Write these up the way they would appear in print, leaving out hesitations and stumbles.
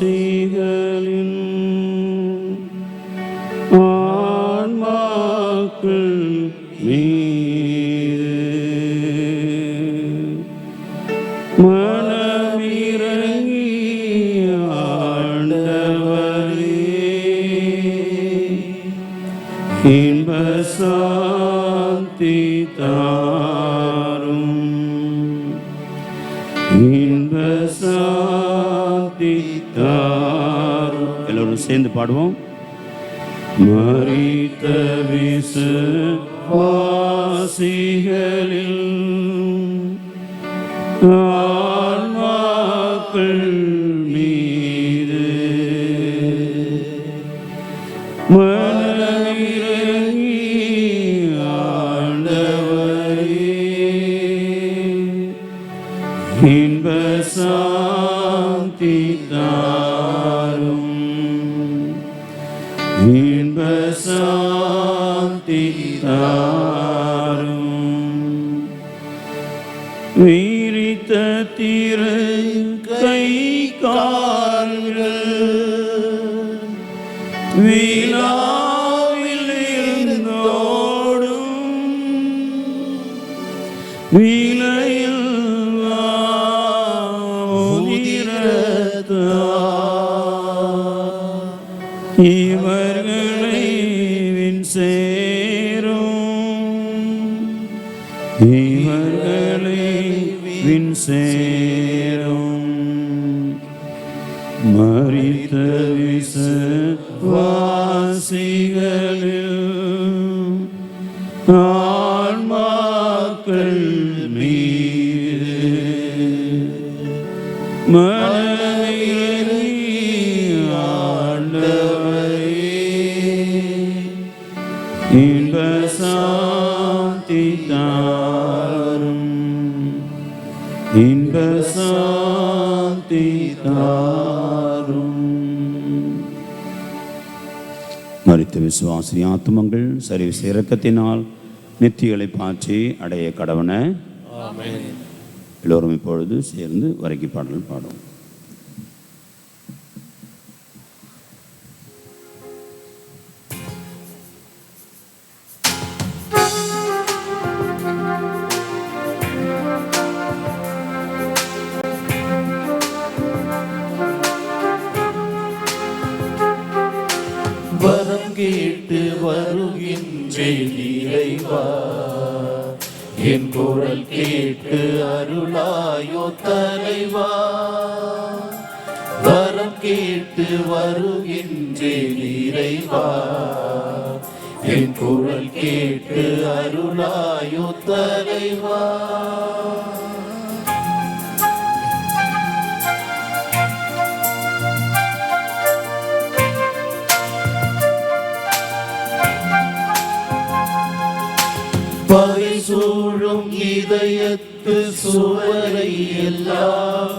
விசுவாசிகளின் ஆன்மாக்கள் மீது மனமிரங்கி ஆண்டவரே இன்ப சாந்தி தாரும், இன்ப சாந்தி தாரும். எல்லோரும் சேர்ந்து பாடுவோம். மரித்த விசுவாசிகளில் ஆன்மாக்கள் மீது மனமிரங்கி ஆண்டவரே இன்ப சாந்தி தாரும், இன்ப சாந்தி தாரும். விரித்த திரு கை கால்கள் விழாவில் இருந்தோடும் விலையில் இவர்களை வின் சேரும், இவர்களை வின் சேரும். மரித்த விசுவாசிகளில் ஆன்மாக்கள் மீது மனமிரங்கி ஆண்டவரே இன்ப சாந்தி தாரும், இன்ப சாந்தி தாரும். மரித்த விசுவாசி ஆத்துமங்கள் சரிவிச இரக்கத்தினால் நித்திகளை பாற்றி அடைய கடவன. எல்லோரும் இப்பொழுது சேர்ந்து வரைக்கு பாடல் பாடும். வரம் கேட்டு வருகின்றேன் இறைவா, என் குரல் கேட்டு அருளாயோ தலைவா. வரம் கேட்டு வருகின்றேன் இறைவா, என் குரல் கேட்டு அருளாயோ தலைவா. பகை சூழும் இதயத்து சுவரை எல்லாம்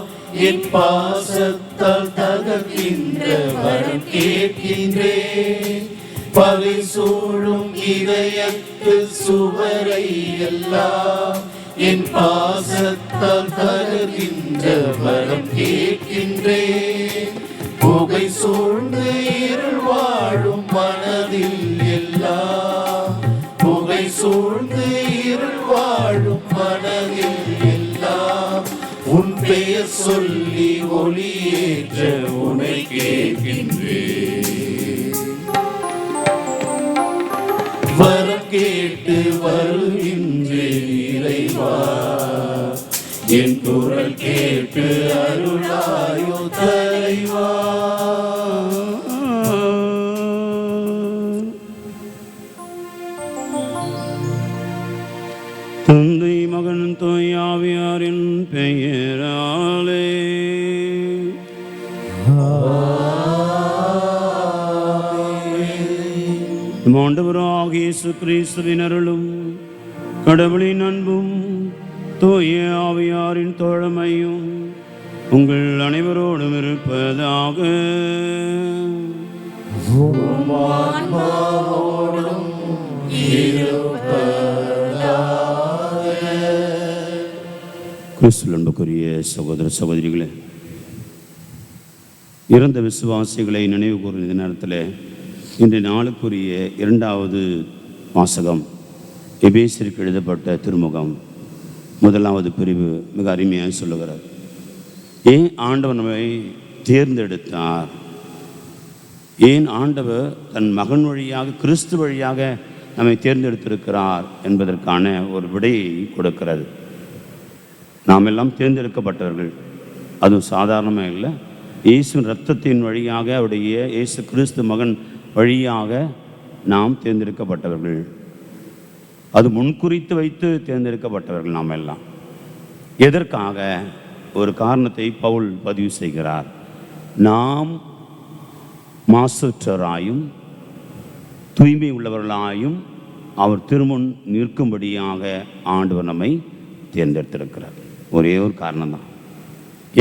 என் பாசத்தால் தகர்க்கின்ற வரம் கேட்கின்றேன். பகை சூழும் இதயத்து சுவரை எல்லாம் என் பாசத்தால் தகர்க்கின்ற வரம் கேட்கின்றேன். புகை சூழ்ந்து இருள் வாழும் மனதில் எல்லாம், புகை சூழ்ந்து இருள் வாழும் மனதில் எல்லாம் உன் பெயர் சொல்லி ஒளியேற்ற உனை கேட்கின்றேன். வரம் கேட்டு வருகின்றேன் இறைவா, என் குரல் கேட்டு அருளாயோ தலைவா. தந்தை மகன் தூய ஆவியாரின் பெயராலே ஆண்டவராகிய இயேசு கிறிஸ்துவின் அருளும் கடவுளின் அன்பும் தூய ஆவியாரின் தோழமையும் உங்கள் அனைவரோடும் இருப்பதாக. கிறிஸ்துவில் அன்புக்குரிய சகோதர சகோதரிகளே, இறந்த விசுவாசிகளை நினைவு கூறும் இந்த நேரத்தில் இன்றைய நாளுக்குரிய இரண்டாவது வாசகம் எபேசியருக்கு எழுதப்பட்ட திருமுகம் முதலாவது பிரிவு மிக அருமையாக சொல்லுகிறார். ஏன் ஆண்டவர் நம்மை தேர்ந்தெடுத்தார்? ஏன் ஆண்டவர் தன் மகன் வழியாக கிறிஸ்து வழியாக நம்மை தேர்ந்தெடுத்திருக்கிறார் என்பதற்கான ஒரு விடையை கொடுக்கிறது. நாம் எல்லாம் தேர்ந்தெடுக்கப்பட்டவர்கள். அதுவும் சாதாரணமாக இல்லை, இயேசுவின் இரத்தத்தின் வழியாக, அவருடைய இயேசு கிறிஸ்து மகன் வழியாக நாம் தேர்ந்தெடுக்கப்பட்டவர்கள். அது முன்குறித்து வைத்து தேர்ந்தெடுக்கப்பட்டவர்கள் நாம் எல்லாம். எதற்காக? ஒரு காரணத்தை பவுல் பதிவு செய்கிறார். நாம் மாசற்றராயும் தூய்மை உள்ளவர்களாயும் அவர் திருமுன் நிற்கும்படியாக ஆண்டவர் நம்மை தேர்ந்தெடுத்திருக்கிறார். ஒரே ஒரு காரணம்தான்.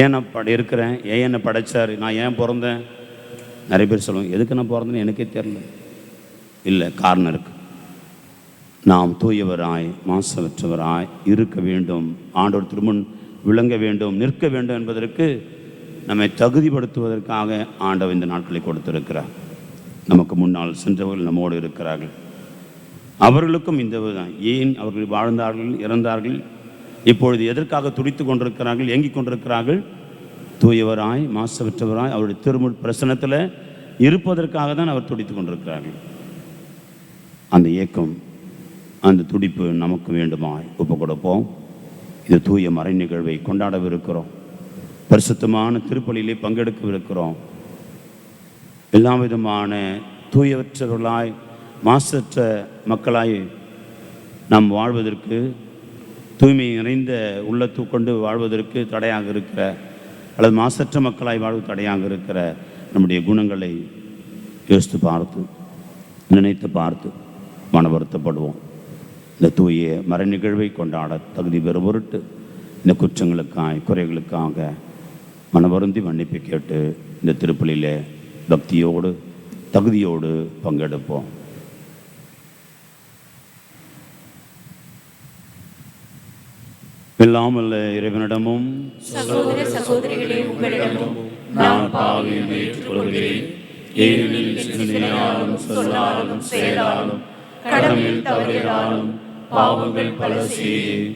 ஏன் நான் இருக்கிறேன், ஏன் என்னை படைச்சார், நான் ஏன் பிறந்தேன்? நிறைய பேர் சொல்லுவாங்க, எதுக்கு நான் பிறந்தேன்னு எனக்கே தெரியல. இல்லை, காரணம் இருக்குது. நாம் தூயவராய் மாசற்றவராய் இருக்க வேண்டும், ஆண்டவர் திருமுன் விளங்க வேண்டும், நிற்க வேண்டும் என்பதற்கு நம்மை தகுதிப்படுத்துவதற்காக ஆண்டவர் இந்த நாட்களை கொடுத்திருக்கிறார். நமக்கு முன்னால் சென்றவர்கள் நம்மோடு இருக்கிறார்கள். அவர்களுக்கும் இந்த ஏன் அவர்கள் வாழ்ந்தார்கள், இறந்தார்கள், இப்பொழுது எதற்காக துடித்து கொண்டிருக்கிறார்கள், ஏங்கிக் கொண்டிருக்கிறார்கள்? தூயவராய் மாசற்றவராய் அவருடைய திருமுன் பிரசன்னத்தில் இருப்பதற்காக தான் அவர் துடித்து கொண்டிருக்கிறார்கள். அந்த ஏக்கம், அந்த துடிப்பு நமக்கு வேண்டுமாய் ஒப்பு கொடுப்போம். இது தூய மறை நிகழ்வை கொண்டாடவிருக்கிறோம். பரிசுத்தமான திருப்பலியிலே பங்கெடுக்கவிருக்கிறோம். எல்லா விதமான தூயவற்றவர்களாய் மாசற்ற மக்களாய் நாம் வாழ்வதற்கு, தூய்மை நிறைந்த உள்ளத்து கொண்டு வாழ்வதற்கு தடையாக இருக்கிற, அல்லது மாசற்ற மக்களாய் வாழ்வு தடையாக இருக்கிற நம்முடைய குணங்களை யோசித்து பார்த்து, நினைத்து பார்த்து மன வருத்தப்படுவோம். இந்த தூய மறை நிகழ்வை கொண்டாட தகுதி பெறும் பொருட்டு இந்த குற்றங்களுக்காக, குறைகளுக்காக மனவருந்தி மன்னிப்பு கேட்டு இந்த திருப்பலியிலே பக்தியோடு தகுதியோடு பங்கெடுப்போம். இல்லாமல் இறைவனிடமும் சகோதர சகோதரிகளே உங்களிடமும் நான் பாவியை ஏற்றுக்கொள்கிறேன். ஏனெனில் சிந்தனையாலும் சொல்லாலும் செயலாலும் கடமையில் தவறினாலும் பாவங்கள் பல செய்தேன்.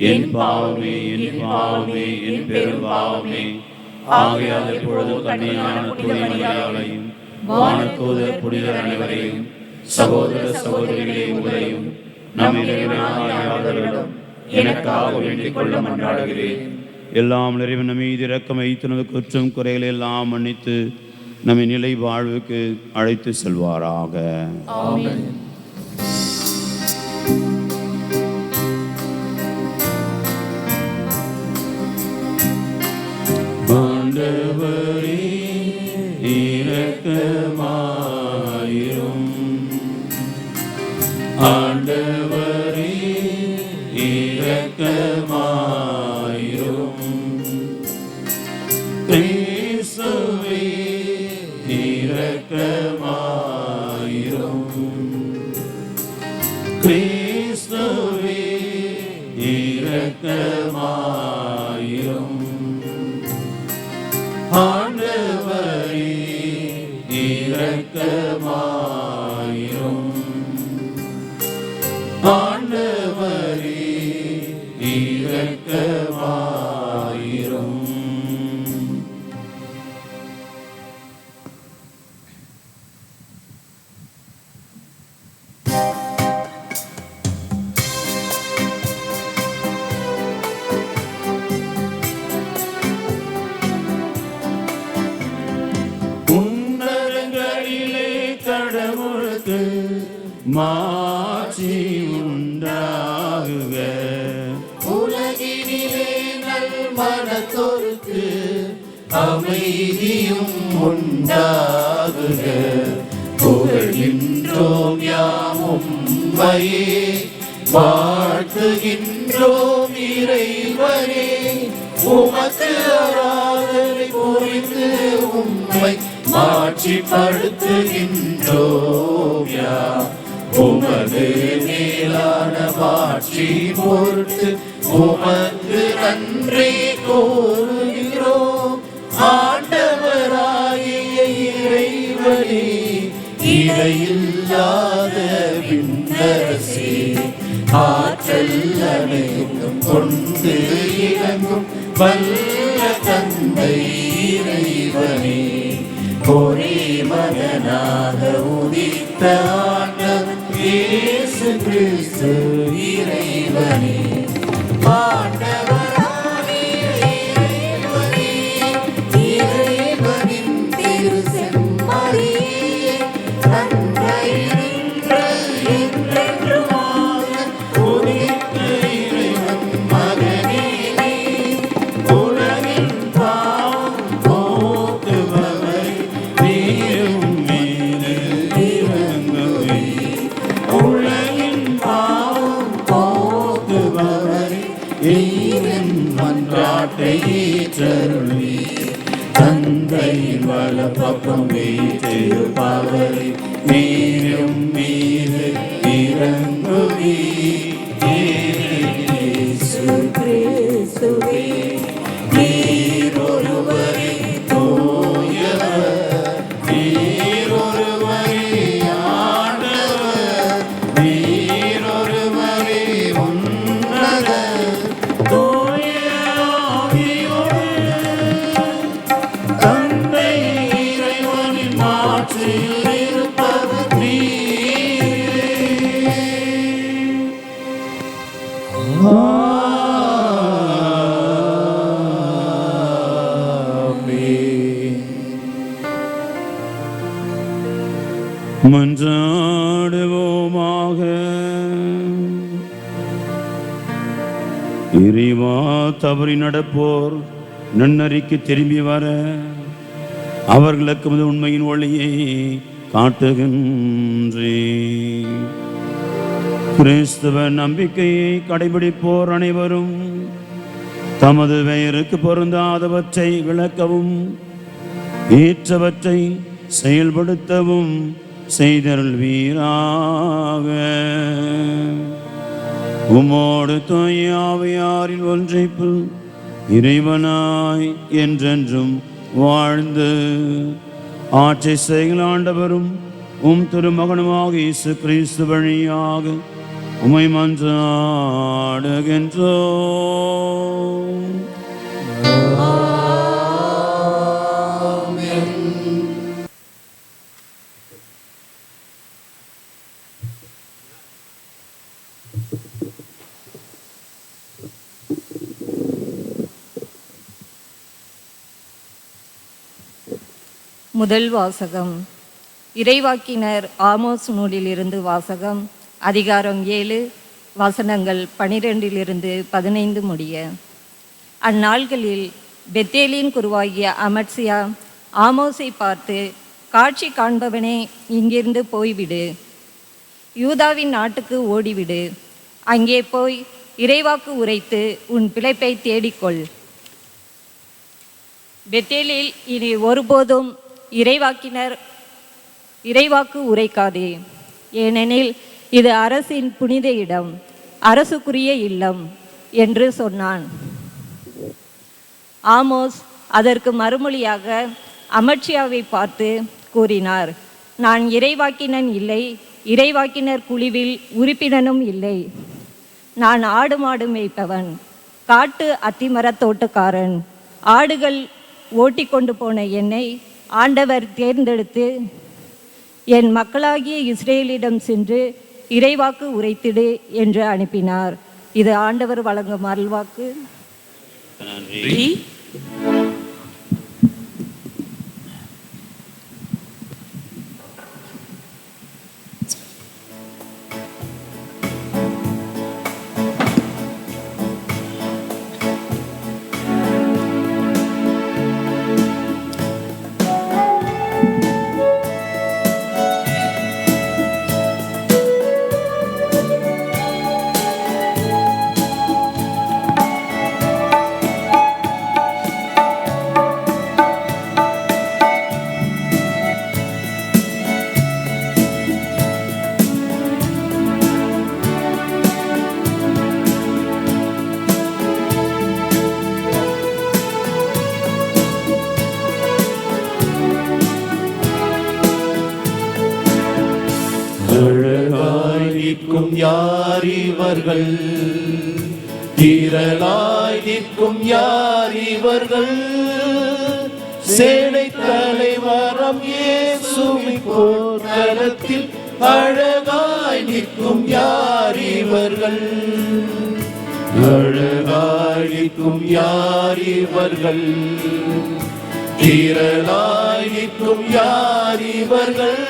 என் பாவமே, என் பாவமே, என் பெரும் பாவமே. ஆகையால் எப்பொழுதும் கன்னியான புனிதமரியாளையும் வானதூதர் புனிதர் அனைவரையும் சகோதர சகோதரிகளே உங்களையும் நம் இறைவனாகிய எனக்காக வேண்டிக் கொள்ள மன்றாடுகிறேன். எல்லாம் நிறைவன் மீது இரக்கம் வைத்து நமது குற்றம் குறைகளை எல்லாம் மன்னித்து நம்மை நிலை வாழ்வுக்கு அழைத்து செல்வாராக. ஆமென். ஆண்டவரே இரக்கமாயிரும். ஆண்டவரே இரக்கமாயிரும். கிறிஸ்துவே இரக்கமாயிரும். கிறிஸ்துவே இரக்கமாயிரும். ஆண்டவரே இரக்கமாயிரும். ஆண்டவரே இரக்கமாயிரும். உன்னதங்களிலே கடவுளுக்கு மாட்சி உண்டாகுக. உலகினிலே நல் மனத்தோருக்கு அமைதியும் உண்டாகுக. புகழ்கின்றோம் யாம் உம்மையே, வாழ்த்துகின்றோம் இறைவனே. உமக்கு ஆராதனை புரிந்து உம்மை மாட்சிப்படுத்துகின்றோம் யாம். உமது மேலான மாட்சி பொருட்டு உமக்கு நன்றி கூறுகிறோம். ஆண்டவராகிய இறைவனே, இடையில்லாத விண்ணரசே, ஆற்றல் அனைத்தும் கொண்டு இறங்கும் வல்ல தந்தை இறைவனே, ஒரே மகனாக உதித்த ஆண்டவர் இயேசு கிறிஸ்து இறைவனே, ஆண்டவராகிய இறைவனே, இறைவனின் திரு செம்மறியே, தந்தையினின்று என்றென்றுமாக உதித்த இறைவன் மகனே, உலகின் பாவம் போக்குபவரே, நீரும் மீது இறங்குவே. உலகின் பாவம் போக்குபவரே, நீரின் மன்றாட்டை ஏற்றருளி. தந்தையின் வலப்பக்கம் வீற்றிருப்பவரே, நீரும் மீது இறங்குவே. இயேசு கிறிஸ்துவே, நீர் ஒருவரே தூயவர், நீர் ஒருவரே ஆண்டவர், நீர் ஒருவரே உன்னதர். தூய ஆவியோடு தந்தை இறைவனின் மாற்றில் இருப்பவர் நீரே. ஆமென். மன்றாடுவோமாக. இறைவா, தவறி நடப்போர் நன்னறிக்கு திரும்பி வர அவர்களுக்கு உண்மையின் ஒளியை காட்டுகின்றே. கிறிஸ்துவ நம்பிக்கையை கடைபிடிப்போர் அனைவரும் தமது பெயருக்கு பொருந்தாதவற்றை விளக்கவும் ஏற்றவற்றை செயல்படுத்தவும் செய்தருள்வீராக. உம்மோடு தூய ஆவியாரில் ஒன்றைப்பு இறைவனாய் என்றென்றும் வாழ்ந்து ஆட்சி செய்கிற ஆண்டவரும் உம் திருமகனுமாக இயேசு கிறிஸ்து வழியாக உம்மை மன்றாடுகின்றோம். முதல் வாசகம். இறைவாக்கினர் ஆமோஸ் நூலிலிருந்து வாசகம். அதிகாரம் 7, வசனங்கள் 12-15 முடிய. அந்நாள்களில் பெத்தேலின் குருவாகிய அமத்சியா ஆமோஸை பார்த்து, காட்சி காண்பவனே, இங்கிருந்து போய்விடு, யூதாவின் நாட்டுக்கு ஓடிவிடு, அங்கே போய் இறைவாக்கு உரைத்து உன் பிழைப்பை தேடிக்கொள். பெத்தேலில் இனி ஒருபோதும் இறைவாக்கு உரைக்காதே, ஏனெனில் இது அரசின் புனித இடம், அரசுக்குரிய இல்லம் என்று சொன்னான். ஆமோஸ் அதற்கு மறுமொழியாக அமத்சியாவை பார்த்து கூறினார், நான் இறைவாக்கினன் இல்லை, இறைவாக்கினர் குழுவில் உறுப்பினனும் இல்லை. நான் ஆடு மாடு மேய்ப்பவன், காட்டு அத்திமரத் தோட்டக்காரன். ஆடுகள் ஓட்டி கொண்டு போன என்னை ஆண்டவர் தேர்ந்தெடுத்து என் மக்களாகிய இஸ்ரேலிடம் சென்று இறைவாக்கு உரைத்திடு என்று அனுப்பினார். இது ஆண்டவர் வழங்கும் அருள்வாக்கு. நன்றி. யார் இவர்கள்? திரளாய் நிற்கும் யார் இவர்கள்? சேனை தலைவரம் இயேசுவின் போர்க்களத்தில் அழகாய் நிற்கும் யார் இவர்கள்? அழகாய் நிற்கும் யார் இவர்கள்? திரளாய் நிற்கும் யார் இவர்கள்?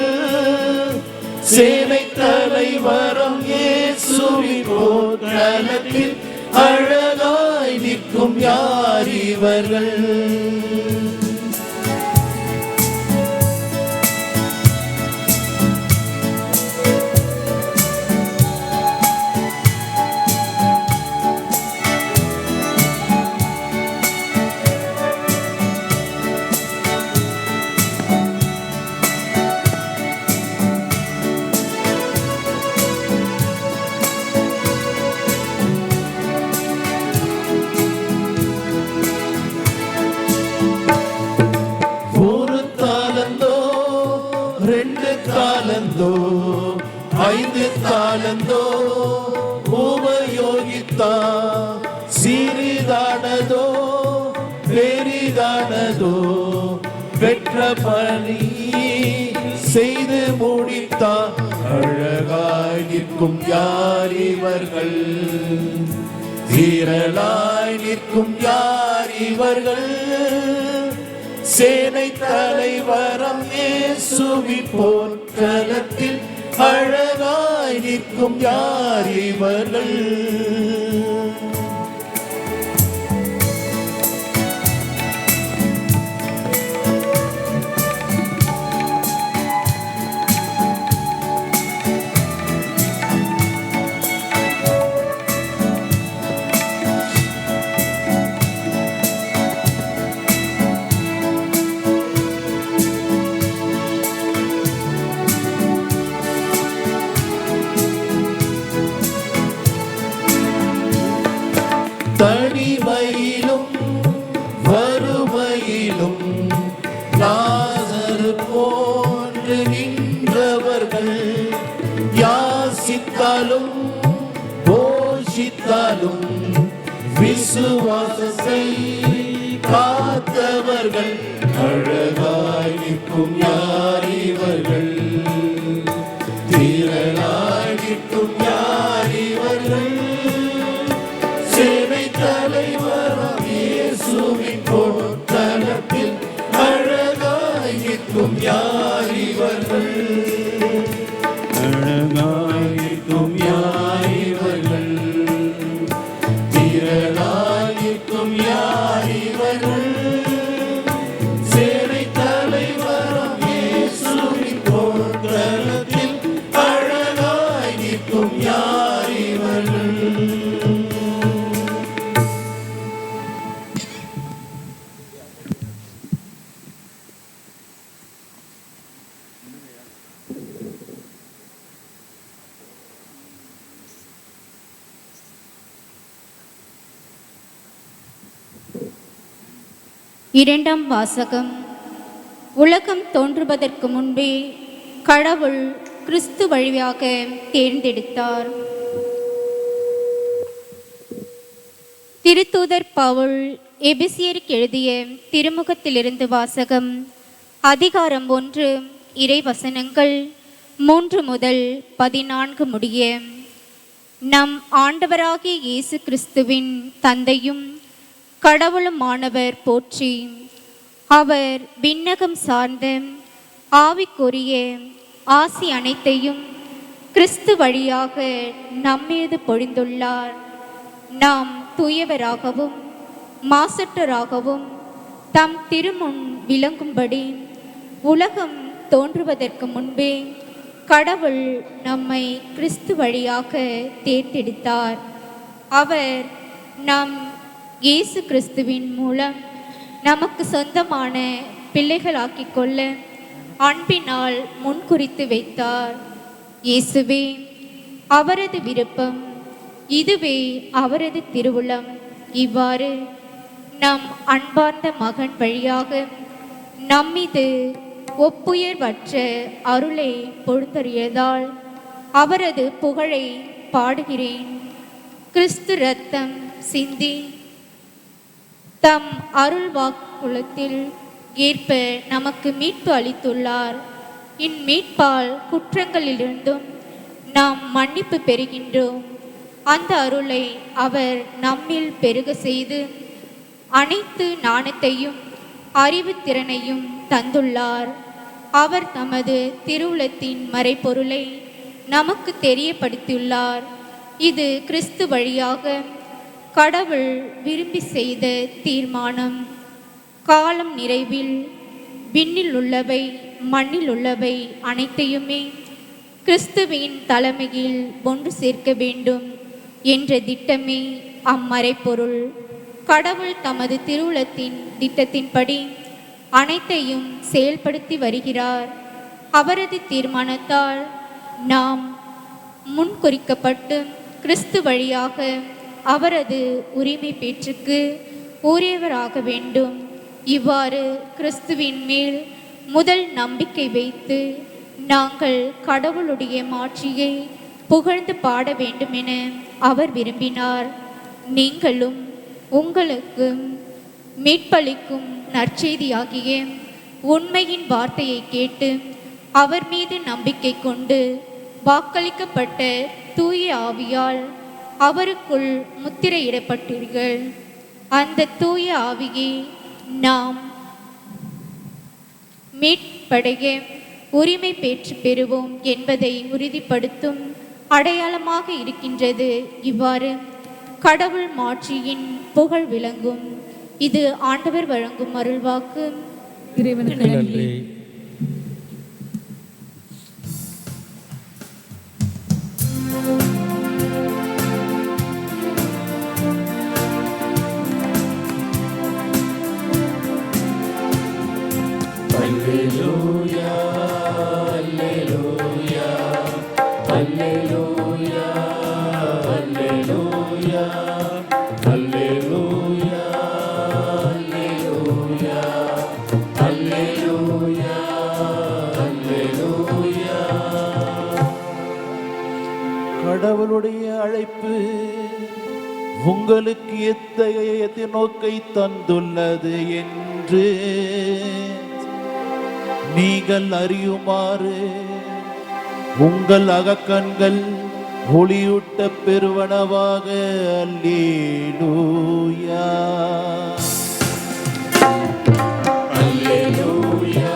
சேனை தலைவரம் இயேசுவின் போர்க்களத்தில் அழகாய் நிற்கும் யார் இவர்கள்? ஐந்து தாலந்தோ உபயோகித்தா, சிறிதானதோ பெரிதானதோ பெற்ற பணி செய்து முடித்தா. அழகாய் நிற்கும் யார் இவர்கள்? திரளாய் நிற்கும் யார் இவர்கள்? சேனை தலைவரம் இயேசுவின் போர்க்களத்தில் அழகாய் நிற்கும் யார் இவர்கள்? தனிமையிலும் வறுமையிலும் லாசரு போன்று நின்றவர்கள், யாசித்தாலும் போஷித்தாலும் விசுவாசத்தை காத்தவர்கள். அழகாய் நிற்கும் யார் இவர்கள்? திரளாய் நிற்கும் யார் இவர்கள்? சேனை தலைவரம் இயேசுவின் போர்க்களத்தில் அழகாய் நிற்கும் யார் இவர்கள்? அழகாய் நிற்கும் யார் இவர்கள்? திரளாய் நிற்கும் யார் இவர்கள்? சேனை தலைவரம் இயேசுவின் போர்க்களத்தில் அழகாய் நிற்கும் யார் இவர்கள்? இரண்டாம் வாசகம். உலகம் தோன்றுவதற்கு முன்பே கடவுள் கிறிஸ்து வழியாக தேர்ந்தெடுத்தார். திருத்தூதர் பவுல் எபேசியருக்கு எழுதிய திருமுகத்திலிருந்து வாசகம். அதிகாரம் 1, இறைவசனங்கள் 3 முதல் 14 முடிய. நம் ஆண்டவராகிய இயேசு கிறிஸ்துவின் தந்தையும் கடவுளுமானவர் போற்றி. அவர் விண்ணகம் சார்ந்த ஆவிக்குரிய ஆசி அனைத்தையும் கிறிஸ்து வழியாக நம்மீது பொழிந்துள்ளார். நாம் தூயவராகவும் மாசற்றராகவும் தம் திருமுன் விளங்கும்படி உலகம் தோன்றுவதற்கு முன்பே கடவுள் நம்மை கிறிஸ்து வழியாக தேர்ந்தெடுத்தார். அவர் நம் இயேசு கிறிஸ்துவின் மூலம் நமக்கு சொந்தமான பிள்ளைகளாக்கிக் கொள்ள அன்பினால் முன்குறித்து வைத்தார். இயேசுவே அவரது விருப்பம், இதுவே அவரது திருவுளம். இவ்வாறு நம் அன்பார்ந்த மகன் வழியாக நம்மீது ஒப்புயர்வற்ற அருளை பொழுந்தறியதால் அவரது புகழை பாடுகிறேன். கிறிஸ்து ரத்தம் சிந்தி தம் அருள் வாக்குலத்தில் ஏற்ப நமக்கு மீட்பு அளித்துள்ளார். இம்மீட்பால் குற்றங்களிலிருந்தும் நாம் மன்னிப்பு பெறுகின்றோம். அந்த அருளை அவர் நம்மில் பெருக செய்து அனைத்து ஞானத்தையும் அறிவுத்திறனையும் தந்துள்ளார். அவர் தமது திருவுளத்தின் மறைபொருளை நமக்கு தெரியப்படுத்தியுள்ளார். இது கிறிஸ்து வழியாக கடவுள் விரும்பி செய்த தீர்மானம். காலம் நிறைவில் விண்ணில் உள்ளவை மண்ணில் உள்ளவை அனைத்தையுமே கிறிஸ்துவின் தலைமையில் ஒன்று சேர்க்க வேண்டும் என்ற திட்டமே அம்மறைப்பொருள். கடவுள் தமது திருவுளத்தின் திட்டத்தின்படி அனைத்தையும் செயல்படுத்தி வருகிறார். அவரது தீர்மானத்தால் நாம் முன்குறிக்கப்பட்டு கிறிஸ்து வழியாக அவரது உரிமை பேற்றுக்கு உரியவராக வேண்டும். இவ்வாறு கிறிஸ்துவின் மேல் முதல் நம்பிக்கை வைத்து நாங்கள் கடவுளுடைய மாட்சியை புகழ்ந்து பாட வேண்டும் என அவர் விரும்பினார். நீங்களும் உங்களுக்கு மீட்பளிக்கும் நற்செய்தியாகிய உண்மையின் வார்த்தையை கேட்டு அவர் மீது நம்பிக்கை கொண்டு வாக்களிக்கப்பட்ட தூய ஆவியால் அவருக்குள் முத்திரையிடப்பட்டீர்கள். அந்த தூய ஆவியை நாம் மீட்படைய உரிமை பெற்று பெறுவோம் என்பதை உறுதிப்படுத்தும் அடையாளமாக இருக்கின்றது. இவ்வாறு கடவுள் மாட்சியின் புகழ் விளங்கும். இது ஆண்டவர் வழங்கும் அருள்வாக்கு. இறைவனுக்கு நன்றி. Alleluia, alleluia, alleluia, alleluia, alleluia, alleluia, alleluia, alleluia. கடவுளுடைய அழைப்பு உங்களுக்கு எத்தகைய எதிர்நோக்கை தந்துள்ளது என்று நீங்கள் அறியுமாறு உங்கள் அகக்கண்கள் ஒளியூட்ட பெறுவனவாக. அல்லேலூயா, அல்லேலூயா,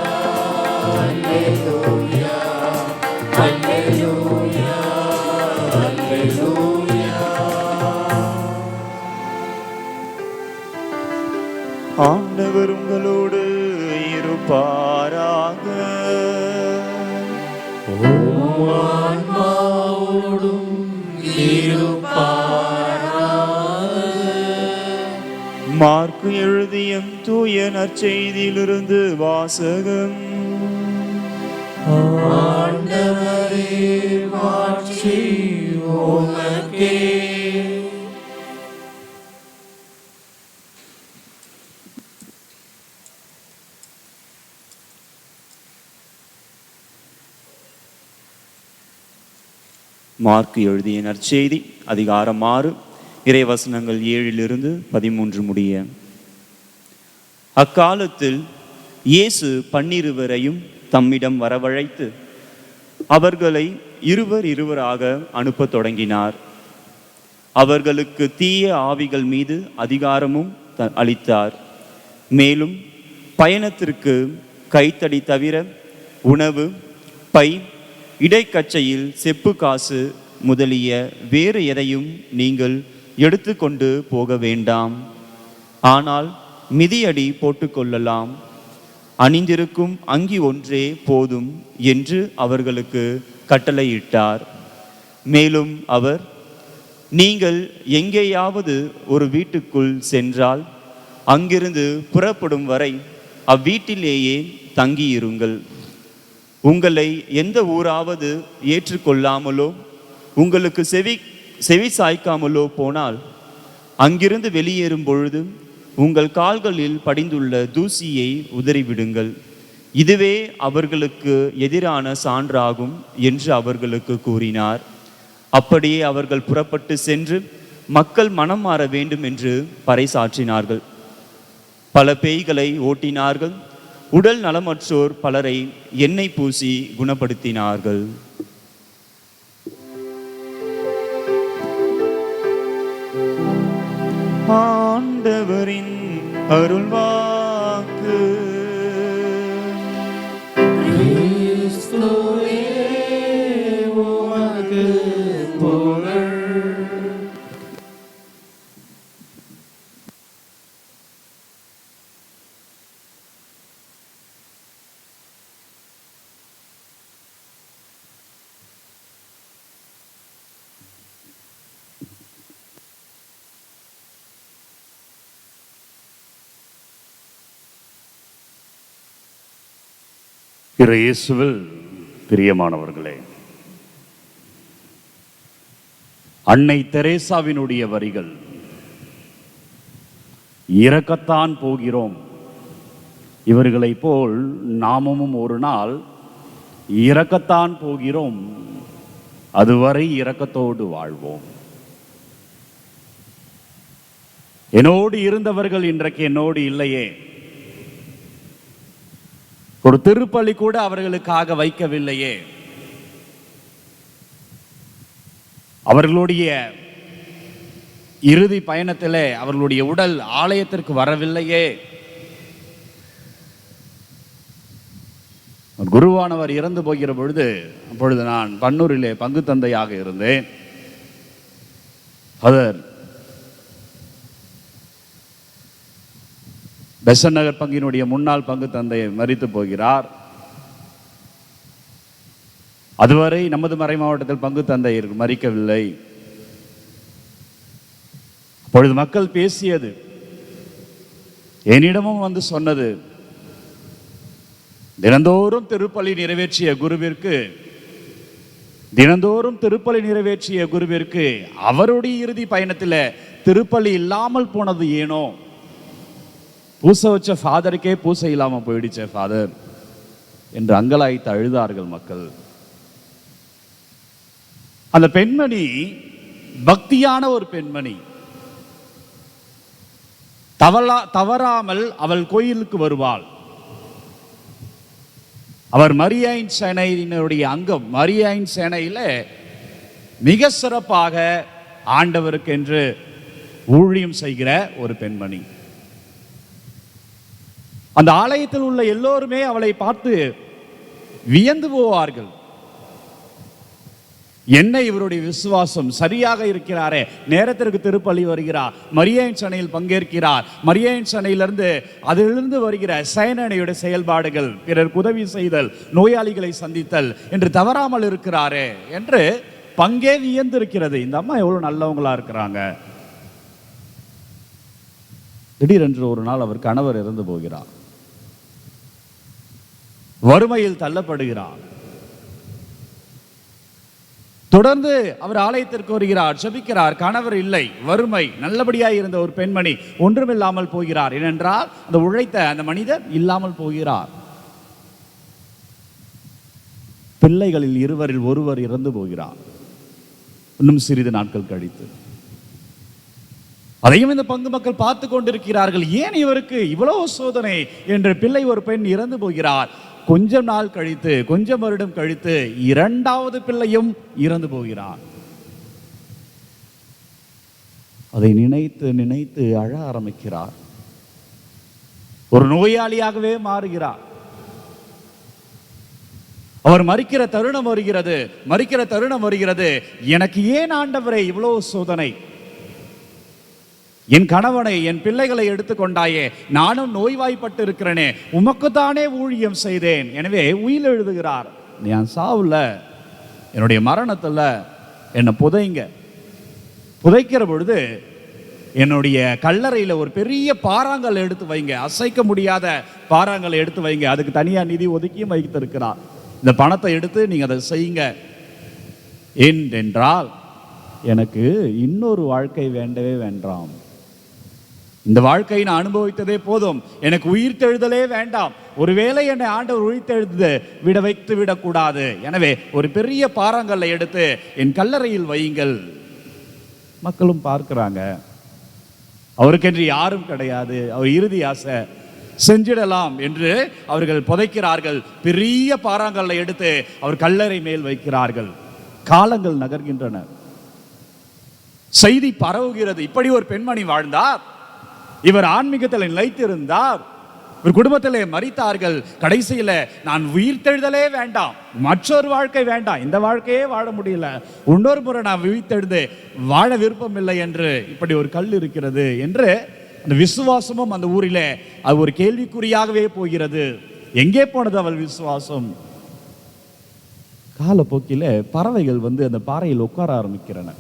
அல்லேலூயா, அல்லேலூயா, அல்லேலூயா. ஆண்டவர் உங்களோடு இருப்பாராக. ஆன்மாவோடும் இருப்பாராக. மார்க்கு எழுதிய தூய நற்செய்தியிலிருந்து வாசகம். ஆண்டவரே, மாட்சி உமக்கே. மார்க்கு எழுதிய நற்செய்தி அதிகாரம் 6 இறைவசனங்கள் 7-13 முடிய. அக்காலத்தில் இயேசு 12 தம்மிடம் வரவழைத்து அவர்களை இருவராக அனுப்பத் தொடங்கினார். அவர்களுக்கு தீய ஆவிகள் மீது அதிகாரமும் அளித்தார். மேலும் பயணத்திற்கு கைத்தடி தவிர உணவு, பை, இடைக்கச்சையில் செப்பு காசு முதலிய வேறு எதையும் நீங்கள் எடுத்துக்கொண்டு போக வேண்டாம். ஆனால் மிதியடி போட்டுக்கொள்ளலாம். அணிந்திருக்கும் அங்கி ஒன்றே போதும் என்று அவர்களுக்கு கட்டளையிட்டார். மேலும் அவர், நீங்கள் எங்கேயாவது ஒரு வீட்டுக்குள் சென்றால் அங்கிருந்து புறப்படும் வரை அவ்வீட்டிலேயே தங்கியிருங்கள். உங்களை எந்த ஊராவது ஏற்றுக்கொள்ளாமலோ உங்களுக்கு செவி சாய்க்காமலோ போனால் அங்கிருந்து வெளியேறும் பொழுது உங்கள் கால்களில் படிந்துள்ள தூசியை உதறிவிடுங்கள். இதுவே அவர்களுக்கு எதிரான சான்றாகும் என்று அவர்களுக்கு கூறினார். அப்படியே அவர்கள் புறப்பட்டு சென்று மக்கள் மனம் மாற வேண்டும் என்று பறைசாற்றினார்கள். பல பேய்களை ஓட்டினார்கள். உடல் நலமற்றோர் பலரை எண்ணெய் பூசி குணப்படுத்தினார்கள். ஆண்டவரின் அருள்வாக்கு. கிறிஸ்துவே உமக்கு புகழ். இயேசுவில் பிரியமானவர்களே, அன்னை தெரேசாவினுடைய வரிகள், இறக்கத்தான் போகிறோம், இவர்களைப் போல் நாமும் ஒரு நாள் இறக்கத்தான் போகிறோம், அதுவரை இரக்கத்தோடு வாழ்வோம். என்னோடு இருந்தவர்கள் இன்றைக்கு என்னோடு இல்லையே. ஒரு திருப்பலி கூட அவர்களுக்காக வைக்கவில்லையே. அவர்களுடைய இறுதி பயணத்திலே அவர்களுடைய உடல் ஆலயத்திற்கு வரவில்லையே. குருவானவர் இறந்து போகிற பொழுது, அப்பொழுது நான் பன்னூரிலே பங்கு தந்தையாக இருந்தேன். அவர் பெசன் நகர் பங்கினுடைய முன்னாள் பங்கு தந்தை மரித்து போகிறார். அதுவரை நமது மறை மாவட்டத்தில் பங்கு தந்தை மரிக்கவில்லை. அப்பொழுது மக்கள் பேசியது, என்னிடமும் வந்து சொன்னது, தினந்தோறும் திருப்பலி நிறைவேற்றிய குருவிற்கு அவருடைய இறுதி பயணத்தில் திருப்பலி இல்லாமல் போனது ஏனோ, பூசை வச்ச ஃபாதருக்கே பூசை இல்லாமல் போயிடுச்ச ஃபாதர் என்று அங்கலாய்த்து அழுதார்கள் மக்கள். அந்த பெண்மணி பக்தியான ஒரு பெண்மணி. தவறாமல் அவள் கோயிலுக்கு வருவாள். அவர் மரியாயின் சேனையினுடைய அங்கம். மரியாயின் சேனையில மிக சிறப்பாக ஆண்டவருக்கு என்று ஊழியம் செய்கிற ஒரு பெண்மணி. அந்த ஆலயத்தில் உள்ள எல்லோருமே அவளை பார்த்து வியந்து போவார்கள். என்ன இவருடைய விசுவாசம், சரியாக இருக்கிறாரே, நேரத்திற்கு திருப்பலி வருகிறார், மரியாயின் சனையில் பங்கேற்கிறார், மரியாயின் சனையிலிருந்து அதிலிருந்து வருகிற சேனையுடைய செயல்பாடுகள், பிறருக்கு உதவி செய்தல், நோயாளிகளை சந்தித்தல் என்று தவறாமல் இருக்கிறாரே என்று பங்கே வியந்திருக்கிறது. இந்த அம்மா எவ்வளவு நல்லவங்களா இருக்கிறாங்க. திடீரென்று ஒரு நாள் அவர் கணவர் இறந்து போகிறார். வறுமையில் தள்ளப்படுகிறார். தொடர்ந்து அவர் ஆலயத்திற்கு வருகிறார், ஜெபிக்கிறார். கணவர் இல்லை, வறுமை, நல்லபடியாக இருந்த ஒரு பெண்மணி ஒன்றுமில்லாமல் போகிறார். ஏனென்றால் அந்த உழைத்த அந்த மனிதர் இல்லாமல் போகிறார். பிள்ளைகளில் இருவரில் ஒருவர் இறந்து போகிறார் இன்னும் சிறிது நாட்கள் கழித்து. அதையும் இந்த பங்கு மக்கள் பார்த்து கொண்டிருக்கிறார்கள். ஏன் இவருக்கு இவ்வளவு சோதனை என்று. பிள்ளை ஒரு பெண் இறந்து போகிறார். கொஞ்சம் நாள் கழித்து, கொஞ்சம் வருடம் கழித்து இரண்டாவது பிள்ளையும் இறந்து போகிறார். அதை நினைத்து நினைத்து அழ ஆரம்பிக்கிறார். ஒரு நோயாளியாகவே மாறுகிறார். அவர் மரிக்கிற தருணம் வருகிறது. எனக்கு ஏன் ஆண்டவரே இவ்வளவு சோதனை? என் கணவனை, என் பிள்ளைகளை எடுத்துக்கொண்டாயே, நானும் நோய்வாய்ப்பட்டு இருக்கிறேனே, உமக்குத்தானே ஊழியம் செய்தேன். எனவே உயிர் எழுதுகிறார், என் சாவுல, என்னுடைய மரணத்தில் என்னை புதைக்கிற பொழுது என்னுடைய கல்லறையில் ஒரு பெரிய பாறாங்கல் எடுத்து வைங்க, அசைக்க முடியாத பாறாங்கல் எடுத்து வைங்க, அதுக்கு தனியாக நிதி ஒதுக்கியும் வைத்திருக்கிறார். இந்த பணத்தை எடுத்து நீங்கள் அதை செய்யுங்க என்றால் எனக்கு இன்னொரு வாழ்க்கை வேண்டவே வேண்டாம். இந்த வாழ்க்கையை நான் அனுபவித்ததே போதும், எனக்கு உயிர்த்தெழுதலே வேண்டாம், ஒருவேளை என்னை ஆண்டவர் உயிர்த்தெழுந்து விட வைத்து விடக்கூடாது, எனவே ஒரு பெரிய பாறாங்கல்லை எடுத்து என் கல்லறையில் வையுங்கள். மக்களும் பார்க்கிறாங்க, அவருக்கென்று யாரும் கிடையாது, அவர் இறுதி ஆசை செஞ்சிடலாம் என்று அவர்கள் புதைக்கிறார்கள். பெரிய பாறாங்கல்லை எடுத்து அவர் கல்லறை மேல் வைக்கிறார்கள். காலங்கள் நகர்கின்றன, செய்தி பரவுகிறது. இப்படி ஒரு பெண்மணி வாழ்ந்தார், இவர் ஆன்மீகத்தில் நிலைத்திருந்தார், ஒரு குடும்பத்திலே மரித்தார்கள். கடைசியில நான் உயிர்த்தெழுதலே வேண்டாம், மற்றொரு வாழ்க்கை வேண்டாம், இந்த வாழ்க்கையே வாழ முடியல, இன்னொரு முறை நான் உயிர்த்தெழுது வாழ விருப்பம் இல்லை என்று இப்படி ஒரு கல் இருக்கிறது என்று அந்த விசுவாசமும் அந்த ஊரிலே அது ஒரு கேள்விக்குறியாகவே போகிறது. எங்கே போனது அவள் விசுவாசம்? காலப்போக்கில பறவைகள் அந்த பாறையில் உட்கார ஆரம்பிக்கிறன.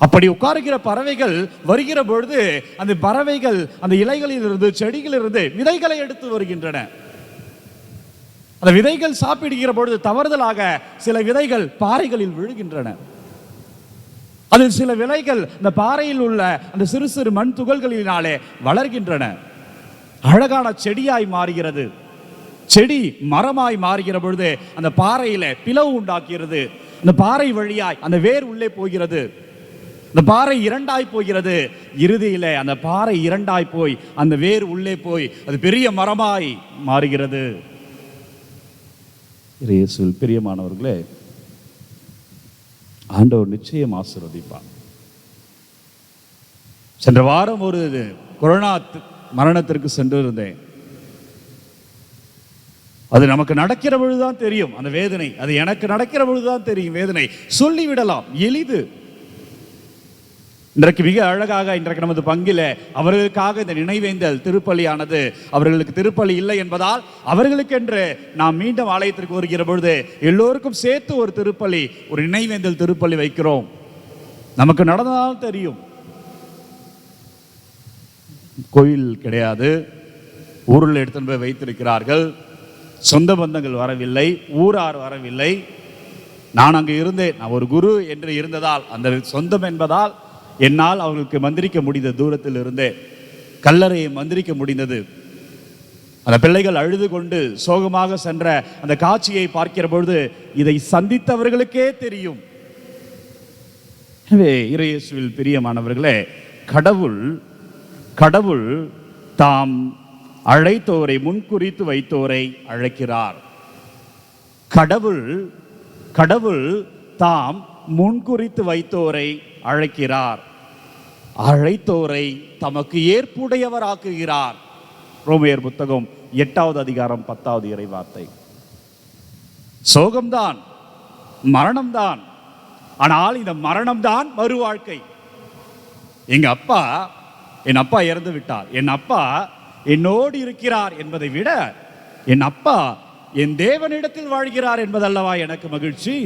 அப்படி உட்காருகிற பறவைகள் வருகிற பொழுது அந்த பறவைகள் அந்த இலைகளில் இருந்து செடிகளில் இருந்து விதைகளை எடுத்து வருகின்றன. அந்த விதைகள் சாப்பிடுகிற பொழுது தவறுதலாக சில விதைகள் பாறைகளில் விழுகின்றன. அதில் சில விதைகள் அந்த பாறையில் உள்ள அந்த சிறு சிறு மண் துகள்களினாலே வளர்கின்றன. அழகான செடியாய் மாறுகிறது. செடி மரமாய் மாறுகிற பொழுது அந்த பாறையில பிளவு உண்டாக்குகிறது. அந்த பாறை வழியாய் அந்த வேர் உள்ளே போகிறது. அந்த பாறை இரண்டாய் போகிறது. இறுதியில அந்த பாறை இரண்டாய் போய் அந்த வேர் உள்ளே போய் அது பெரிய மரமாய் மாறுகிறது. இயேசுவில் பிரியமானவர்களே, ஆண்டவர் நிச்சயம் ஆசீர்வதிப்பார். சென்ற வாரம் ஒரு கொரோனா மரணத்திற்கு சென்று இருந்தேன். அது நமக்கு நடக்கிற பொழுதுதான் தெரியும் அந்த வேதனை, அது எனக்கு நடக்கிற பொழுதுதான் தெரியும் வேதனை. சொல்லிவிடலாம், எளிது. இன்றைக்கு மிக அழகாக இன்றைக்கு நமது பங்கில அவர்களுக்காக இந்த நினைவேந்தல் திருப்பலியானது, அவர்களுக்கு திருப்பலி இல்லை என்பதால் அவர்களுக்கென்று நாம் மீண்டும் ஆலயத்திற்கு வருகிற பொழுது எல்லோருக்கும் சேர்த்து ஒரு திருப்பலி, ஒரு நினைவேந்தல் திருப்பலி வைக்கிறோம். நமக்கு நடந்தால் தெரியும். கோயில் கிடையாது, ஊரில் எடுத்துட்டு போய் வைத்திருக்கிறார்கள். சொந்த பந்தங்கள் வரவில்லை, ஊரார் வரவில்லை. நான் அங்கு இருந்தேன், நான் ஒரு குரு என்று இருந்ததால் அந்த சொந்தம் என்பதால் என்னால் அவர்களுக்கு மந்திரிக்க முடிந்த தூரத்தில் இருந்தே கல்லறையை மந்திரிக்க முடிந்தது. அந்த பிள்ளைகள் அழுது கொண்டு சோகமாக சென்ற அந்த காட்சியை பார்க்கிற பொழுது இதை சந்தித்தவர்களுக்கே தெரியும். எனவே இயேசுவில் பிரியமானவர்களே, கடவுள் தாம் அழைத்தோரை, முன்குறித்து வைத்தோரை அழைக்கிறார். கடவுள் தாம் முன்குறித்து வைத்தோரை அழைக்கிறார். அழைத்தோரை தமக்கு ஏற்புடையவராக்குகிறார். ரோமையர் புத்தகம் 8வது அதிகாரம் 10வது இறைவார்த்தை. சோகம்தான், மரணம்தான், ஆனால் இந்த மரணம்தான் மறு வாழ்க்கை. என் அப்பா இறந்து விட்டார், என் அப்பா என்னோடு இருக்கிறார் என்பதை விட என் அப்பா என் தேவனிடத்தில் வாழ்கிறார் என்பதல்லவா எனக்கு மகிழ்ச்சி.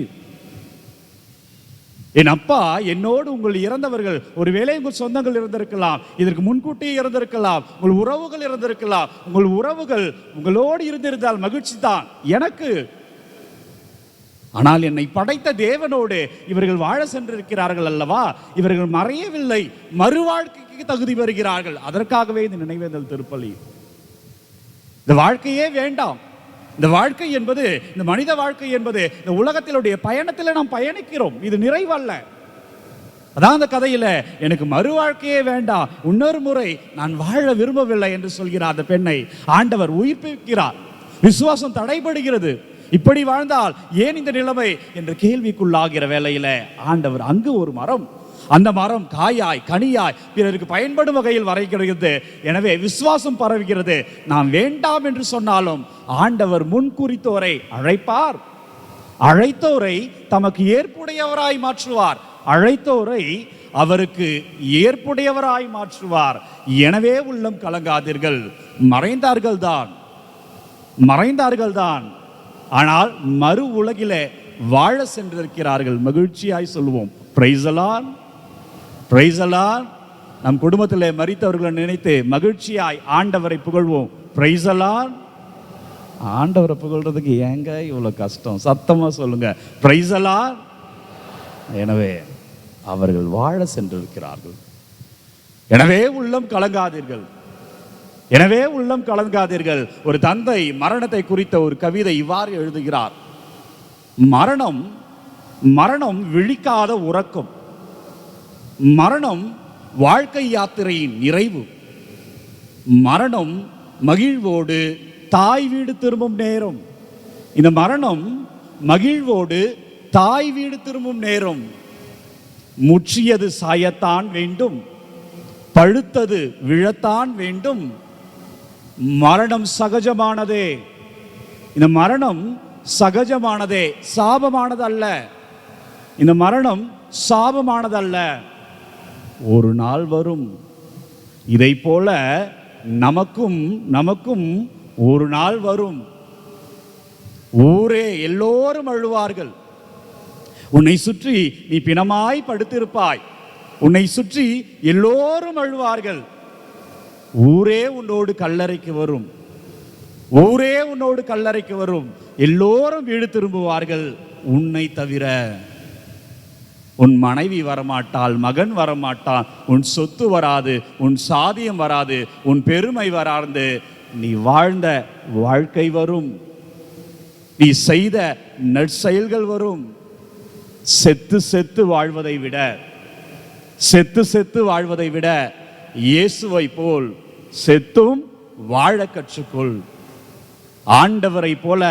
என் அப்பா என்னோடு, உங்கள் இறந்தவர்கள் ஒருவேளை உங்கள் சொந்தங்கள் இருந்திருக்கலாம், இதற்கு முன்கூட்டியே இருந்திருக்கலாம், உங்கள் உறவுகள் இருந்திருக்கலாம், உங்கள் உறவுகள் உங்களோடு இருந்திருந்தால் மகிழ்ச்சி தான் எனக்கு. ஆனால் என்னை படைத்த தேவனோடு இவர்கள் வாழ சென்றிருக்கிறார்கள் அல்லவா, இவர்கள் மறையவில்லை, மறுவாழ்க்கைக்கு தகுதி பெறுகிறார்கள். அதற்காகவே இந்த நினைவேந்தல் திருப்பலி. இந்த வாழ்க்கையே வேண்டாம். இந்த வாழ்க்கை என்பது, இந்த மனித வாழ்க்கை என்பது இந்த உலகத்திலுடைய பயணத்தில் நாம் பயணிக்கிறோம், இது நிறைவல்ல. அதான் அந்த கதையில எனக்கு மறு வாழ்க்கையே வேண்டாம், இன்னொரு முறை நான் வாழ விரும்பவில்லை என்று சொல்கிறார் அந்த பெண்ணை ஆண்டவர் உயிர்ப்பிக்கிறார். விசுவாசம் தடைபடுகிறது. இப்படி வாழ்ந்தால் ஏன் இந்த நிலைமை என்று கேள்விக்குள்ளாகிற வேளையில ஆண்டவர் அங்கு ஒரு மரம், அந்த மரம் காயாய் கனியாய் பிறருக்கு பயன்படும் வகையில் வரைகிறது. எனவே விசுவாசம் பரவுகிறது. நாம் வேண்டாம் என்று சொன்னாலும் ஆண்டவர் முன்குறித்தோரை அழைப்பார். அழைத்தோரை தமக்கு ஏற்புடையவராய் மாற்றுவார். அழைத்தோரை அவருக்கு ஏற்புடையவராய் மாற்றுவார். எனவே உள்ளம் கலங்காதீர்கள். மறைந்தார்கள் தான், ஆனால் மறு உலகிலே வாழ சென்றிருக்கிறார்கள். மகிழ்ச்சியாய் சொல்லுவோம், praise the Lord, praise the Lord. நம் குடும்பத்திலே மரித்தவர்களை நினைத்து மகிழ்ச்சியாய் ஆண்டவரை புகழ்வோம், பிரைஸ் தி லார்ட். ஆண்டவரை புகழ்றதுக்கு ஏங்க இவ்வளவு கஷ்டம்? சத்தமா சொல்லுங்க, பிரைஸ் தி லார்ட். எனவே அவர்கள் வாழ சென்றிருக்கிறார்கள். எனவே உள்ளம் கலங்காதீர்கள், எனவே உள்ளம் கலங்காதீர்கள். ஒரு தந்தை மரணத்தை குறித்த ஒரு கவிதை இவ்வாறு எழுதுகிறார்: மரணம் மரணம் விழிக்காத உறக்கம், மரணம் வாழ்க்கை யாத்திரையின் நிறைவு, மரணம் மகிழ்வோடு தாய் வீடு திரும்பும் நேரம். இந்த மரணம் மகிழ்வோடு தாய் வீடு திரும்பும் நேரம். முற்றியது சாயத்தான் வேண்டும், பழுத்தது விழத்தான் வேண்டும். மரணம் சகஜமானதே. இந்த மரணம் சகஜமானதே, சாபமானது அல்ல. இந்த மரணம் சாபமானதல்ல. ஒரு நாள் வரும், இதை போல நமக்கும் ஒரு நாள் வரும். ஊரே எல்லோரும் அழுவார்கள். உன்னை சுற்றி நீ பிணமாய் படுத்திருப்பாய். உன்னை சுற்றி எல்லோரும் அழுவார்கள். ஊரே உன்னோடு கல்லறைக்கு வரும். ஊரே உன்னோடு கல்லறைக்கு வரும். எல்லோரும் வீடு திரும்புவார்கள், உன்னை தவிர. உன் மனைவி வரமாட்டாள், மகன் வரமாட்டான், உன் சொத்து வராது, உன் சாதியம் வராது, உன் பெருமை வராது. நீ வாழ்ந்த வாழ்க்கை வரும், நீ செய்த நற்செயல்கள் வரும். செத்து செத்து வாழ்வதை விட, செத்து செத்து வாழ்வதை விட இயேசுவை போல் செத்தும் வாழ கற்றுக்கொள். ஆண்டவரை போல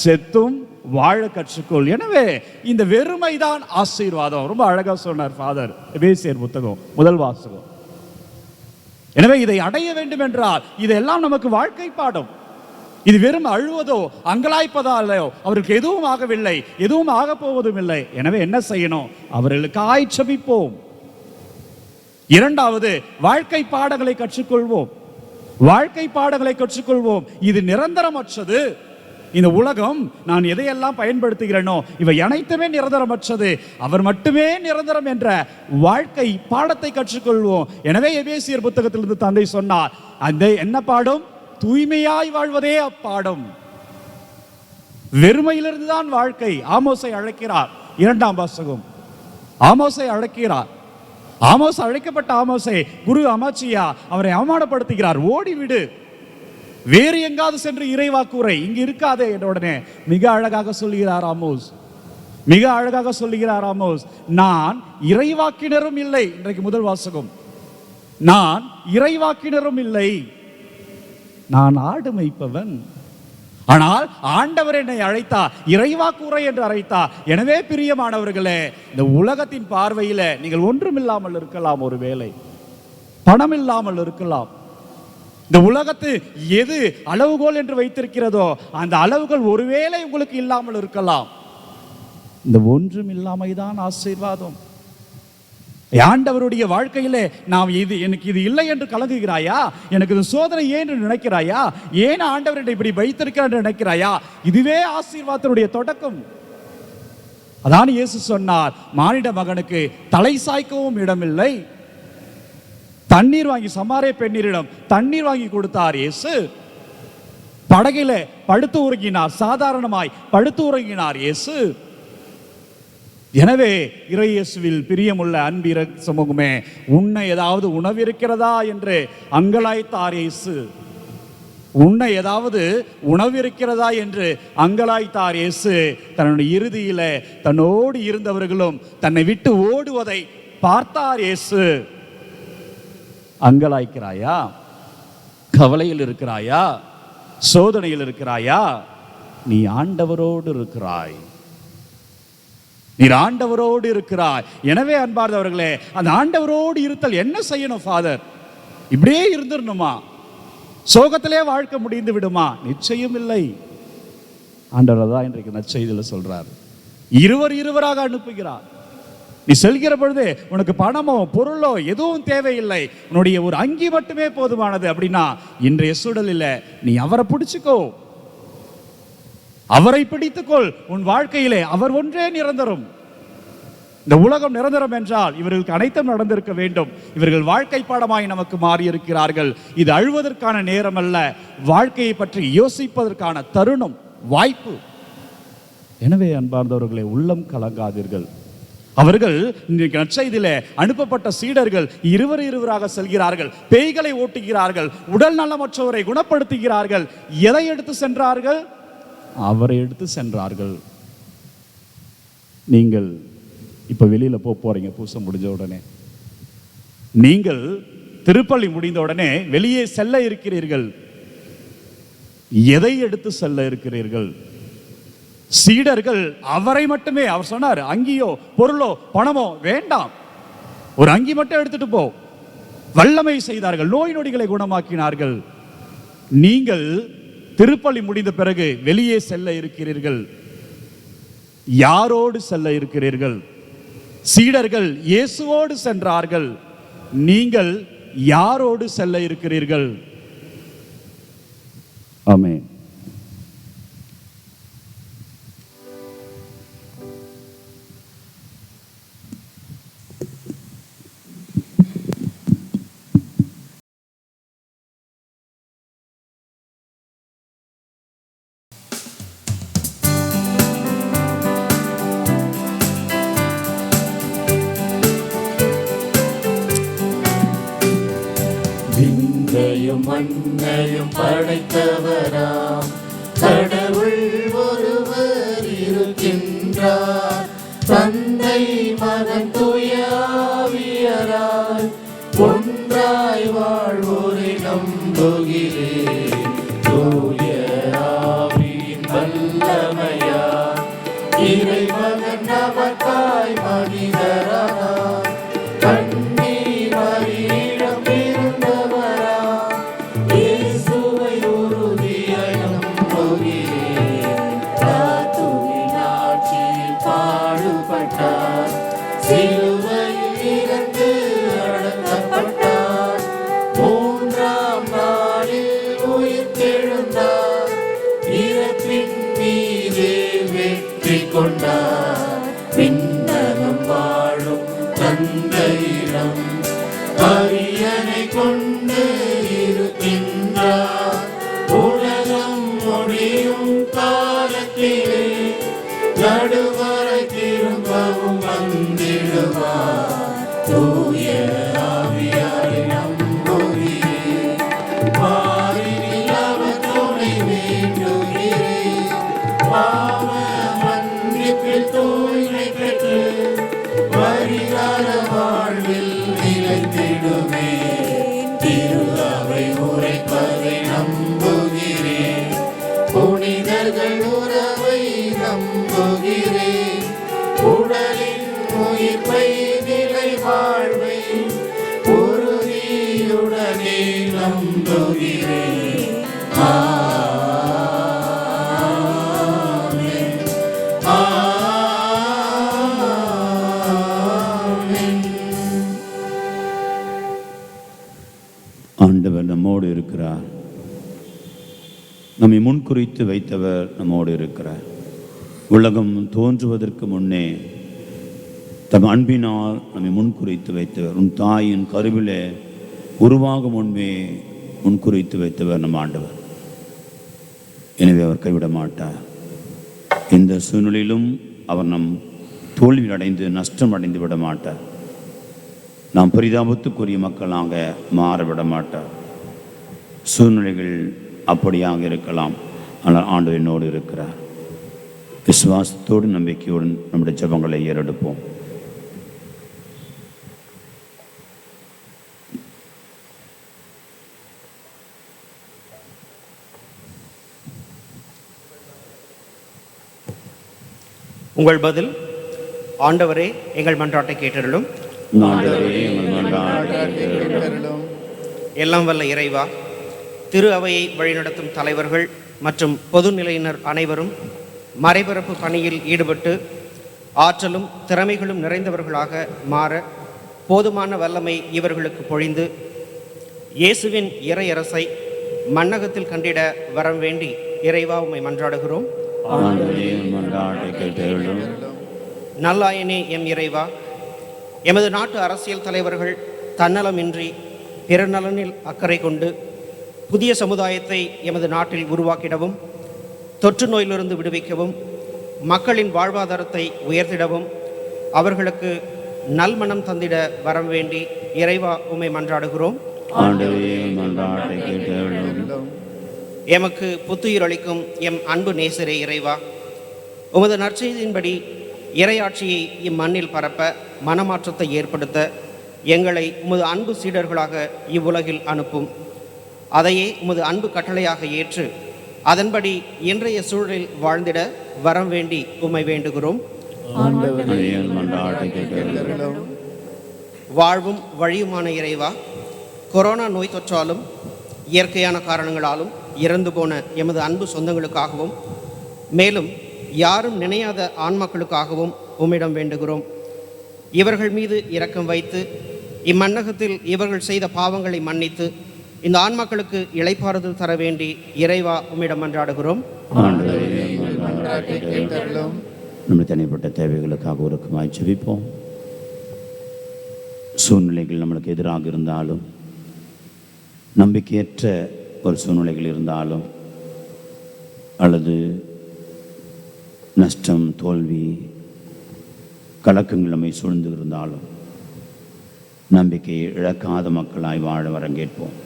செத்தும் வாழ கற்றுக்கொள். எனவே இந்த வெறுமைதான் ஆசீர்வாதம். ரொம்ப அழகா சொன்னார் ஃபாதர். எபேசியர் புத்தகம் 1 வாசகம். எனவே இதை அடைய வேண்டும் என்றால் இதெல்லாம் நமக்கு வாழ்க்கை பாடம். இது வெறும் அழுவதோ அங்கலாய்ப்பதாலோ அவருக்கு எதுவும் ஆகவில்லை, எதுவும் ஆக போவதும் இல்லை. எனவே என்ன செய்யணும்? அவர்களுக்காய் ஜெபிப்போம். இரண்டாவது, வாழ்க்கை பாடங்களை கற்றுக்கொள்வோம். வாழ்க்கை பாடங்களை கற்றுக்கொள்வோம். இது நிரந்தரமற்றது. இந்த உலகம் நான் எதையெல்லாம் பயன்படுத்துகிறேனோ இவை அனைத்துமே நிரந்தரமற்றது. அவர் மட்டுமே நிரந்தரம் என்ற வாழ்க்கை பாடத்தை கற்றுக்கொள்வோம். எனவே எபேசியர் புத்தகத்திலிருந்து தந்தை சொன்னார், அந்த என்ன பாடம்? தூய்மையாய் வாழ்வதே அப்பாடம். வெறுமையிலிருந்து தான் வாழ்க்கை. ஆமோஸை அழைக்கிறார், 2ஆம் வாசகம். ஆமோஸை அழைக்கிறார். ஆமோஸ் அழைக்கப்பட்ட ஆமோஸை குரு அமாச்சியா அவரை அவமானப்படுத்துகிறார். ஓடிவிடு, வேறு எங்காவது சென்று இறைவாக்குரை, இங்கு இருக்காதே என்ற உடனே மிக அழகாக சொல்லுகிறார் ஆமோஸ். மிக அழகாக சொல்லுகிறார் ஆமோஸ், நான் இறைவாக்கினரும் இல்லை. இன்றைக்கு முதல் வாசகம். நான் இறைவாக்கினரும் இல்லை, நான் ஆடு மேய்ப்பவன். ஆனால் ஆண்டவர் என்னை அழைத்தார், இறைவாக்குரை என்று அழைத்தார். எனவே பிரியமானவர்களே, இந்த உலகத்தின் பார்வையில நீங்கள் ஒன்றுமில்லாமல் இருக்கலாம், ஒரு வேளை பணம் இல்லாமல் இருக்கலாம். இந்த உலகத்து எது அளவுகோல் என்று வைத்திருக்கிறதோ அந்த அளவுகள் ஒருவேளை உங்களுக்கு இல்லாமல் இருக்கலாம். இந்த ஒன்றும் இல்லாமைதான் ஆசீர்வாதம். ஆண்டவருடைய வாழ்க்கையிலே நாம் இது எனக்கு இது இல்லை என்று கலங்குகிறாயா? எனக்கு இது சோதனை ஏன் என்று நினைக்கிறாயா? ஏன் ஆண்டவர் இப்படி வைத்திருக்கிறார் என்று நினைக்கிறாயா? இதுவே ஆசீர்வாதத்தினுடைய தொடக்கம். அதான் இயேசு சொன்னார், மானிட மகனுக்கு தலை சாய்க்கவும் இடமில்லை. தண்ணீர் வாங்கி சமாரிய பெண்ணீரிடம் தண்ணீர் வாங்கி கொடுத்தார் இயேசு. படகில படுத்து உறங்கினார், சாதாரணமாய் படுத்து உறங்கினார் இயேசு. எனவே இறையேசுவில் பிரியமுள்ள அன்பிற சமூகமே, உன்னை ஏதாவது உணவிருக்கிறதா என்று அங்கலாய்த்தார் இயேசு. உன்னை ஏதாவது உணவிருக்கிறதா என்று அங்கலாய்த்தார் இயேசு. தன்னுடைய இறுதியில தன்னோடு இருந்தவர்களும் தன்னை விட்டு ஓடுவதை பார்த்தார் இயேசு. அங்கலாய்க்கிறாயா? கவலையில் இருக்கிறாயா? சோதனையில் இருக்கிறாயா? நீ ஆண்டவரோடு இருக்கிறாய், நீ ஆண்டவரோடு இருக்கிறாய். எனவே அன்பார்ந்தவர்களே, அந்த ஆண்டவரோடு இருத்தல் என்ன செய்யணும்? ஃபாதர், இப்படியே இருந்துடணுமா? சோகத்திலே வாழ்க்கை முடிந்து விடுமா? நிச்சயம் இல்லை. ஆண்டவர் தான் இன்றைக்கு நற்செய்தியில் சொல்றார், இருவராக அனுப்புகிறார். நீ செல்கிற பொழுது உனக்கு பணமோ பொருளோ எதுவும் தேவையில்லை, உன்னுடைய ஒரு அங்கி மட்டுமே போதுமானது. அப்படின்னா இன்றைய சூழலில் நீ அவரை பிடிச்சுக்கோ, அவரை பிடித்துக்கொள். உன் வாழ்க்கையிலே அவர் ஒன்றே நிரந்தரம். இந்த உலகம் நிரந்தரம் என்றால் இவர்களுக்கு அனைத்தும் நடந்திருக்க வேண்டும். இவர்கள் வாழ்க்கை பாடமாய் நமக்கு மாறி இருக்கிறார்கள். இது அழுவதற்கான நேரம் அல்ல, வாழ்க்கையை பற்றி யோசிப்பதற்கான தருணம், வாய்ப்பு. எனவே அன்பார்ந்தவர்களே, உள்ளம் கலங்காதீர்கள். அவர்கள் இன்றைக்கு நற்செய்தியிலே அனுப்பப்பட்ட சீடர்கள் இருவராக செல்கிறார்கள், பேய்களை ஓட்டுகிறார்கள், உடல் நலமற்றவரை குணப்படுத்துகிறார்கள். எதை எடுத்து சென்றார்கள்? அவரை எடுத்து சென்றார்கள். நீங்கள் இப்ப வெளியில போறீங்க, பூசை முடிஞ்ச உடனே. நீங்கள் திருப்பலி முடிந்த உடனே வெளியே செல்ல இருக்கிறீர்கள். எதை எடுத்து செல்ல இருக்கிறீர்கள்? சீடர்கள் அவரை மட்டுமே, அவர் சொன்னார், அங்கியோ பொருளோ பணமோ வேண்டாம், ஒரு அங்கி மட்டும் எடுத்துட்டு போ. வல்லமை செய்தார்கள், நோய் நொடிகளை குணமாக்கினார்கள். நீங்கள் திருப்பலி முடிந்த பிறகு வெளியே செல்ல இருக்கிறீர்கள். யாரோடு செல்ல இருக்கிறீர்கள்? சீடர்கள் இயேசுவோடு சென்றார்கள். நீங்கள் யாரோடு செல்ல இருக்கிறீர்கள்? ஆமென். விண்ணையும் மண்ணையும் படைத்தவராம் கடவுள் ஒருவர் இருக்கின்றார். தந்தை மகன் தூய ஆவியராய் ஒன்றாய் வாழ்வோரை நம்புகிறேன். தூய ஆவியின் வல்லமையார் இறைமகன் நமக்காய் மனிதரானார். கண்ணி மரியிடம் பிறந்தவராம் இயேசுவை உறுதியாய் நம்புகிறேன். தாத்துவின் ஆட்சியில் பாடுபட்டார், சிலுவையில் இறந்து அடக்கப்பட்டார். மூன்றாம் நாளில் உயிர்த்தெழுந்தார், இறப்பின் மீதே வெற்றி கொண்டார். விண்ணகம் வாழும் தந்தையிடம் அரியணை கொண்டு இருக்கின்றார். உலகம் முடியும் காலத்திலே நடுவரை திரும்பவும் வந்திடுவார். தூய ஆவியாரை நம்புகிறேன், பாரினில் அவர் துணை வேண்டுகிறேன். பாவ மன்னிப்பில் தூய்மை பெற்று பரிகார வாழ்வில் நிலைத்திடுவேன். திரு அவை உரைப்பதை நம்புகிறேன், புனிதர்கள் உறவை நம்புகிறேன். உடலின் உயிர்ப்பை நிலை வாழ்வை உறுதியுடனே நம்புகிறேன். ஆமென். ஆமென். ஆண்டவர் நம்மோடு இருக்கிறார். நம்மை முன்குறித்து வைத்தவர் நம்மோடு இருக்கிறார். உலகம் தோன்றுவதற்கு முன்னே தம் அன்பினால் நம்மை முன்குறித்து வைத்தவர். உன் தாயின் கருவிலே உருவாகும் முன்பே முன்குறித்து வைத்தவர் நம் ஆண்டவர். எனவே அவர் கைவிட மாட்டார். எந்த சூழ்நிலையிலும் அவர் நம் தோல்வி அடைந்து நஷ்டம் அடைந்து விட மாட்டார். நாம் பரிதாபத்துக்குரிய மக்களாக மாறவிட மாட்டார். சூழ்நிலைகள் அப்படியாக இருக்கலாம், ஆனால் ஆண்டவர் என்னோடு இருக்கிறார். விசுவாசத்தோடு நம்பிக்கையோடு நம்முடைய ஜெபங்களை ஏறெடுப்போம். உங்கள் பதில்: ஆண்டவரே எங்கள் மன்றாட்டை கேட்டருளும். ஆண்டவரே, எங்கள் மன்றாட்டை கேட்டருளும். எல்லாம் வல்ல இறைவா, திரு அவையை வழிநடத்தும் தலைவர்கள் மற்றும் பொதுநிலையினர் அனைவரும் மறைபரப்பு பணியில் ஈடுபட்டு ஆற்றலும் திறமைகளும் நிறைந்தவர்களாக மாற போதுமான வல்லமை இவர்களுக்கு பொழிந்து இயேசுவின் இறையரசை மண்ணகத்தில் கண்டிட வரம் வேண்டி இறைவா உம்மை மன்றாடுகிறோம். ஆண்டவரே, எங்கள் மன்றாட்டை கேட்டருளும். நல்லாயனே எம் இறைவா, எமது நாட்டு அரசியல் தலைவர்கள் தன்னலமின்றி பிறர் நலனில் அக்கறை கொண்டு புதிய சமுதாயத்தை எமது நாட்டில் உருவாக்கிடவும், தொற்று நோயிலிருந்து விடுவிக்கவும், மக்களின் வாழ்வாதாரத்தை உயர்த்திடவும், அவர்களுக்கு நல்மனம் தந்திட வரம் வேண்டி இறைவா உம்மை மன்றாடுகிறோம். ஆண்டவரே, மன்றாட்டை கேட்டருளும். எமக்கு புத்துயிர் அளிக்கும் எம் அன்பு நேசரே இறைவா, உமது நற்செய்தியின்படி இறையாட்சியை இம்மண்ணில் பரப்ப மனமாற்றத்தை ஏற்படுத்த எங்களை உமது அன்பு சீடர்களாக இவ்வுலகில் அனுப்பும். அதையே உமது அன்பு கட்டளையாக ஏற்று அதன்படி இன்றைய சூழலில் வாழ்ந்திட வரம் வேண்டி உம்மை வேண்டுகிறோம். ஆண்டவரே, மன்றாட்டை கேட்டருளும். வாழ்வும் வழியுமான இறைவா, கொரோனா நோய் தொற்றாலும் இயற்கையான காரணங்களாலும் இறந்து போன எமது அன்பு சொந்தங்களுக்காகவும் மேலும் யாரும் நினையாத ஆன்மாக்களுக்காகவும் உம்மிடம் வேண்டுகிறோம். இவர்கள் மீது இரக்கம் வைத்து இம்மன்னகத்தில் இவர்கள் செய்த பாவங்களை மன்னித்து இந்த ஆன்மாக்களுக்கு இளைப்பாறுதல் தர வேண்டி இறைவா உம்மிடம் மன்றாடுகிறோம். ஆண்டவரே, மன்றாட்டை கேட்டருளும். நம்முடைய தனிப்பட்ட தேவைகளுக்காக ஒருக்கமாய் ஜெபிப்போம். சூழ்நிலைகள் நம்மளுக்கு எதிராக இருந்தாலும், நம்பிக்கையற்ற ஒரு சூழ்நிலைகள் இருந்தாலும், அல்லது நஷ்டம், தோல்வி, கலக்கங்கள் நம்மை சூழ்ந்து இருந்தாலும் நம்பிக்கையை இழக்காத மக்களாய் வாழ வரம் கேட்போம்.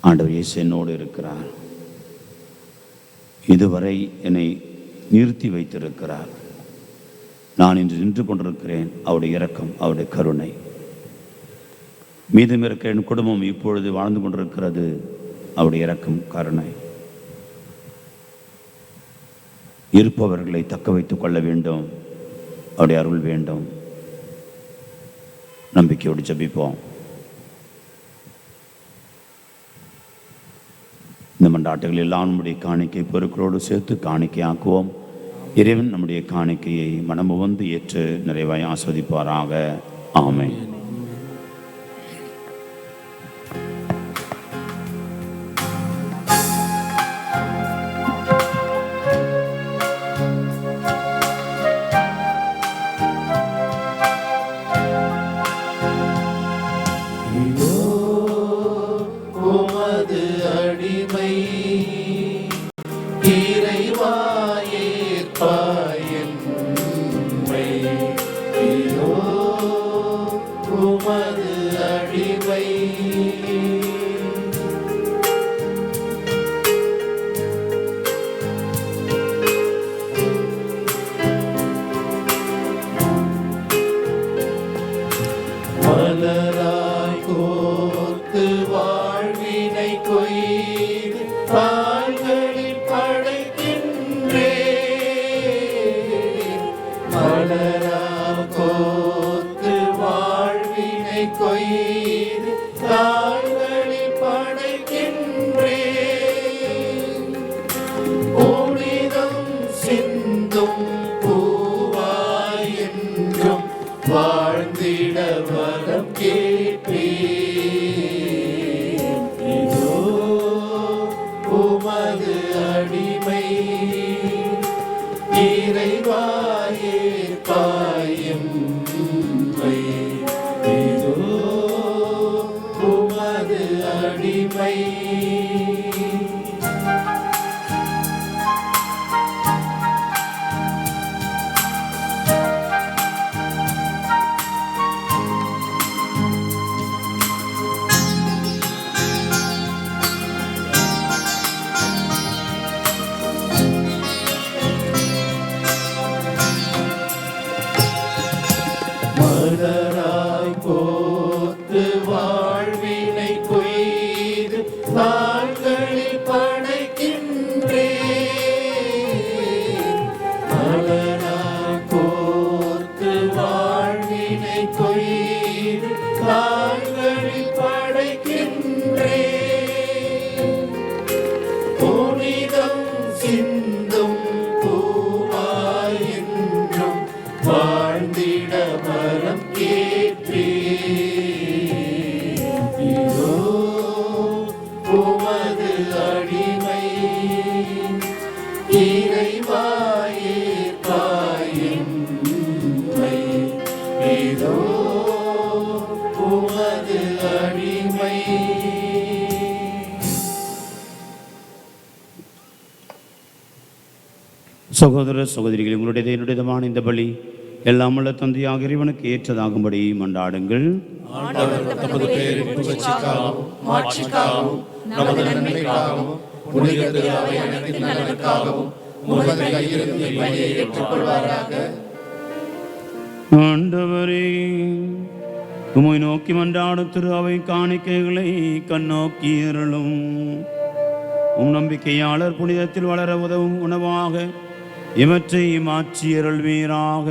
ஆண்டவர் இயேசு என்னோடு இருக்கிறார், இதுவரை என்னை நிறுத்தி வைத்திருக்கிறார், நான் இன்று நின்று கொண்டிருக்கிறேன். அவருடைய இரக்கம், அவருடைய கருணை, மீதம் இருக்க என் குடும்பம் இப்பொழுது வாழ்ந்து கொண்டிருக்கிறது, அவருடைய இரக்கம், கருணை. இருப்பவர்களை தக்க வைத்துக் கொள்ள வேண்டும், அவருடைய அருள் வேண்டும். நம்பிக்கையோடு ஜெபிப்போம். இந்த மன்றாட்டுகள் எல்லாம் நம்முடைய காணிக்கை பொருட்களோடு சேர்த்து காணிக்கையாக்குவோம். இறைவன் நம்முடைய காணிக்கையை மனமுவந்து ஏற்று நிறைவாய் ஆஸ்வதிப்பாராக. ஆமென். உமது அடிமை இறைவா ஏற்பாய் என்னை. இதோ உமது அடிமை. மலராய் கோர்த்து வாழ்வினை கொய்து கால்களில் படைக்கின்றேன். மலராய் கோர்த்து வாழ்வினை கொய்து கால்களில் படைக்கின்றேன். புனிதம் சிந்தும் பூவாய் என்றும் வாழ்ந்திட வரம் கேட்பேன். இதோ உமது அடிமை இறைவா ஏற்பாய் என்னை. இதோ உமது அடிமை. மலராய் கோத்து வாழ்வினை கொய்து கால்களில் படைக்கின்றேன். மலராய் கோத்து வாழ்வினை கொய்து கால்களில் படைக்கின்றேன். புனிதம் சிந்தும் பூவாய் என்றும் வாழ்ந்திட வரம் கேட்பேன். இதோ உமது அடிமை இறைவா ஏற்பாய் என்னை. இதோ உமது அடிமை. சகோதர சகோதரிகள், உங்களுடைய என்னுடையதமான இந்த பலி எல்லாம் உள்ள தந்தையாக இறைவனுக்கு ஏற்றதாகும்படி மன்றாடுங்கள். ஆண்டவர் தமது பெயரின் புகழ்ச்சிக்காகவும் மாட்சிக்காகவும் நமது நன்மைக்காகவும் புனித திரு அவை அனைத்தின் நலனுக்காகவும் உமது கையிலிருந்து இப்பலியை ஏற்றுக்கொள்வாராக. ஆண்டவரே, உம்மை நோக்கி மன்றாடும் திரு அவை காணிக்கைகளை கண்ணோக்கி அருளும். உம் நம்பிக்கையாளர் புனிதத்தில் வளர உதவும் உணவாக இவற்றை மாற்றி அருள்வீராக.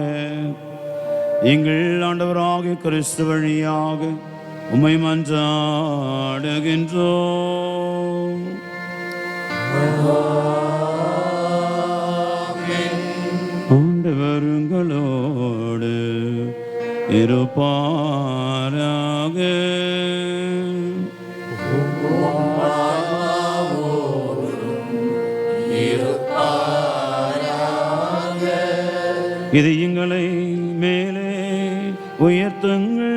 எங்கள் ஆண்டவராகிய கிறிஸ்து வழியாக உம்மை மன்றாடுகின்றோம். ஆண்டவருங்களோடு இருப்பாராக. இது எங்களை மேலே உயர்த்துங்கள்.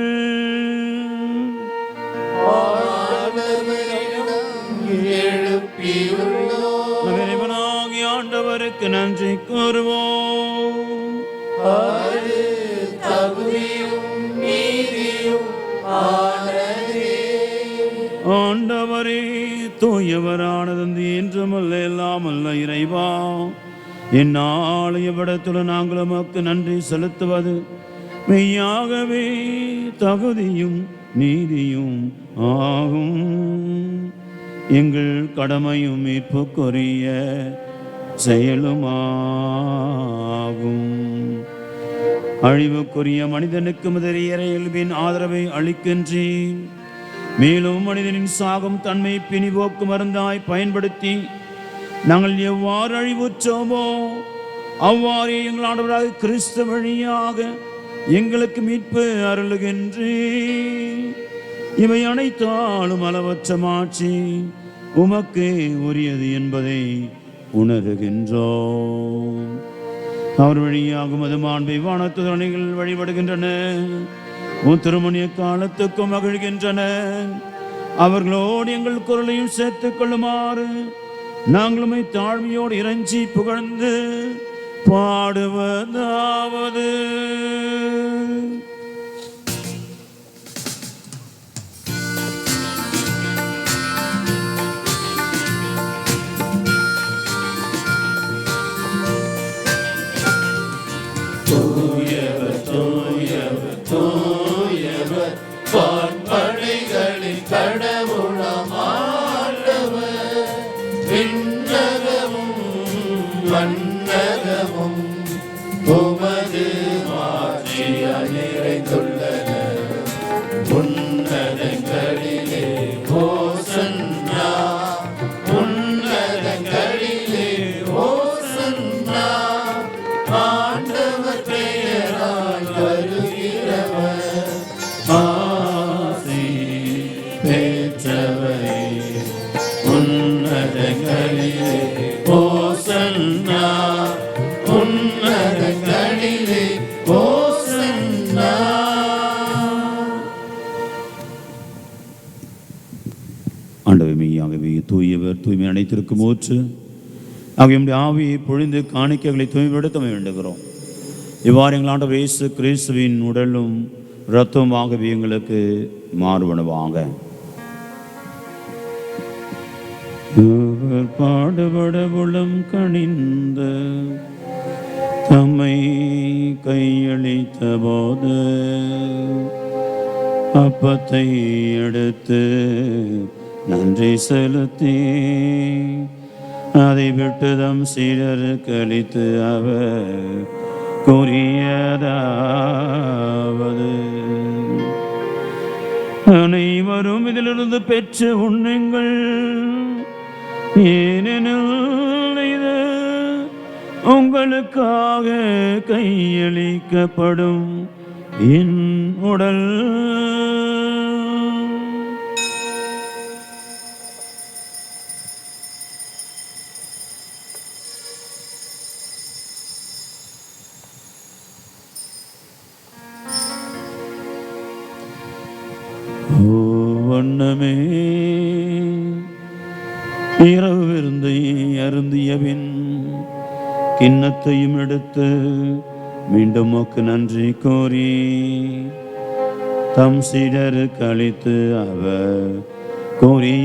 இறைவனாகிய ஆண்டவருக்கு நன்றி கூறுவோம். ஆண்டவரே, தூயவரானது என்றுமல்ல எல்லாம் அல்ல இறைவா, என்னால் எவ்விடத்துடன் நாங்கள் உமக்கு நன்றி செலுத்துவது மெய்யாகவே தகுதியும் நீதியும் ஆகும். எங்கள் கடமையும் மீட்புக்குரிய செயலுமாகும். அழிவுக்குரிய மனிதனுக்கு முதலிய இயல்பின் ஆதரவை அளிக்கின்றேன். மேலும் மனிதனின் சாகும் தன்மை பிணிபோக்கு மருந்தாய் பயன்படுத்தி நாங்கள் எவ்வாறு அழிவுற்றோமோ அவ்வாறே எங்கள் ஆண்டவராகிய கிறிஸ்து வழியாக எங்களுக்கு மீட்பு அருளுகின்றேன். இவை அனைத்தாலும் அளவற்ற மாட்சி உமக்கு உரியது என்பதை உணர்கின்றோம். அவர் வழியாக மது மாண்பை வானத்து அணைகள் வழிபடுகின்றன, உன் திருமணிய காலத்துக்கும் மகிழ்கின்றன. அவர்களோடு எங்கள் குரலையும் சேர்த்துக் கொள்ளுமாறு நாங்களுமே தாழ்மையோடு இறைஞ்சி புகழ்ந்து பாடுவதாவது. வான்படைகளின் கடவுளாம் ஆண்டவர், விண்ணகமும் மண்ணகமும் உமது மாட்சியால் நிறைந்துள்ளன. உன்னதங்களிலே ஓசன்னா, உன்னதங்களிலே ஓசன்னா, ஆண்டவர் பெயரால் வருகிறவர் ஆசி பெற்றவரே. உன்னதங்களிலே ஓசன்னா, உன்னதங்களிலே ஓசன்னா. ஆண்டவர் மெய்யாகவே தூயவர், தூய்மை அனைத்திற்கும் ஊற்று. ஆகிய ஆவியை பொழிந்து காணிக்கைகளை தூய்மைப்படுத்த வேண்டுகிறோம். இவ்வாறு எங்கள் ஆண்டவர் இயேசு கிறிஸ்துவின் உடலும் இரத்தமாகவே எங்களுக்கு மாறுபடுவாங்க. அவர் பாடுபட உளம் கனிந்த தம்மை கையளித்த போது அப்பத்தை எடுத்து நன்றி செலுத்தி அதை விட்டு தம் சீடருக்கு அளித்து அவர் கூறியதாவது, அனைவரும் இதிலிருந்து பெற்று உண்ணுங்கள், ஏனெனில் இது உங்களுக்காக கையளிக்கப்படும் என் உடல். வண்ணமே இரவு விருந்தை அருந்தியபின் கிண்ணத்தையும் எடுத்து மீண்டும் உமக்கு நன்றி கூறி தம் சீடருக்கு அளித்து அவர் கூறியதாவது,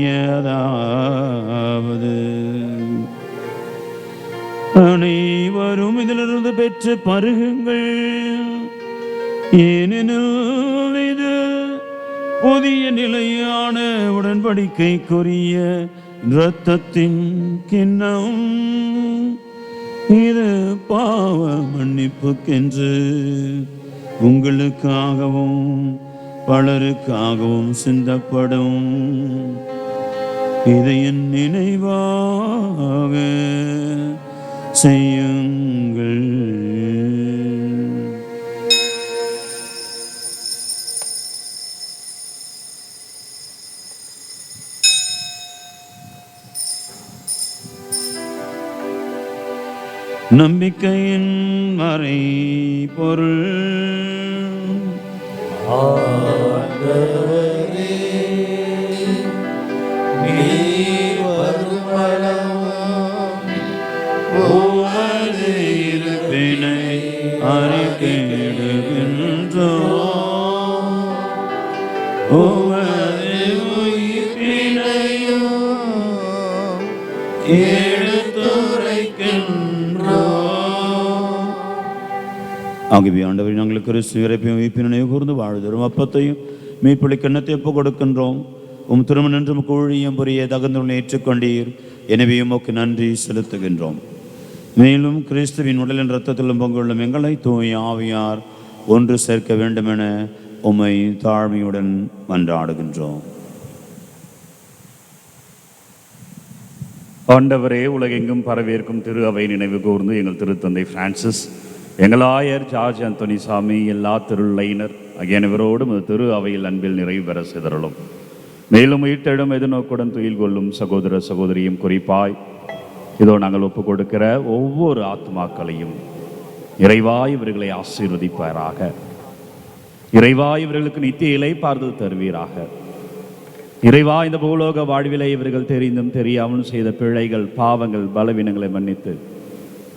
அனைவரும் இதிலிருந்து பெற்று பருகுங்கள், ஏனெனில் இது புதிய நிலையான உடன்படிக்கைக்குரிய இரத்தத்தின் கிண்ணம். இது பாவ மன்னிப்புக்கென்று உங்களுக்காகவும் பலருக்காகவும் சிந்தப்படும். இதை என் நினைவாக செய்யுங்கள். நம்பிக்கையின் மறை பொருள். நீர் வருமளவும் உமது இருப்பினை அறிக்கையிடுகின்றோம். உமது உயிர்ப்பினையும் ஆகவே ஆண்டவரை நாங்கள் கிறிஸ்து இறைப்பையும் உயிர்ப்பினையும் கூர்ந்து வாழ்தரும் அப்பத்தையும் மீட்புளி கிண்ணத்தை ஒப்பு கொடுக்கின்றோம். திருமணம் என்றும் ஊழியம் புரிய தகுந்தவனை ஏற்றுக்கொண்டீர். எனவே உமக்கு நன்றி செலுத்துகின்றோம். மேலும் கிறிஸ்துவின் உடலின் இரத்தத்திலும் பங்குள்ளும் எங்களை தூய் ஆவியார் ஒன்று சேர்க்க வேண்டுமென உம்மை தாழ்மையுடன் மன்றாடுகின்றோம். ஆண்டவரே, உலகெங்கும் பரவேற்கும் திரு அவை நினைவு கூர்ந்து எங்கள் திருத்தந்தை பிரான்சிஸ், எங்கள் ஆயர் ஜார்ஜ் அந்தோனி சாமி, எல்லா திருளையினர் ஆகிய அனைவரோடும் திரு அவையில் அன்பில் நிறைவு பெற சிதறலும். மேலும் உயிர்த்தெழும் எதிர்நோக்குடன் துயில் கொள்ளும் சகோதர சகோதரியும் குறிப்பாய் இதோ நாங்கள் ஒப்புக் கொடுக்கிற ஒவ்வொரு ஆத்மாக்களையும் இறைவாய் இவர்களை ஆசீர்வதிப்பாராக. இறைவாய் இவர்களுக்கு நித்திய இளைப்பாறுதல் தருவீராக. இறைவா, இந்த பூலோக வாழ்விலை இவர்கள் தெரிந்தும் தெரியாமலும் செய்த பிழைகள், பாவங்கள், பலவீனங்களை மன்னித்து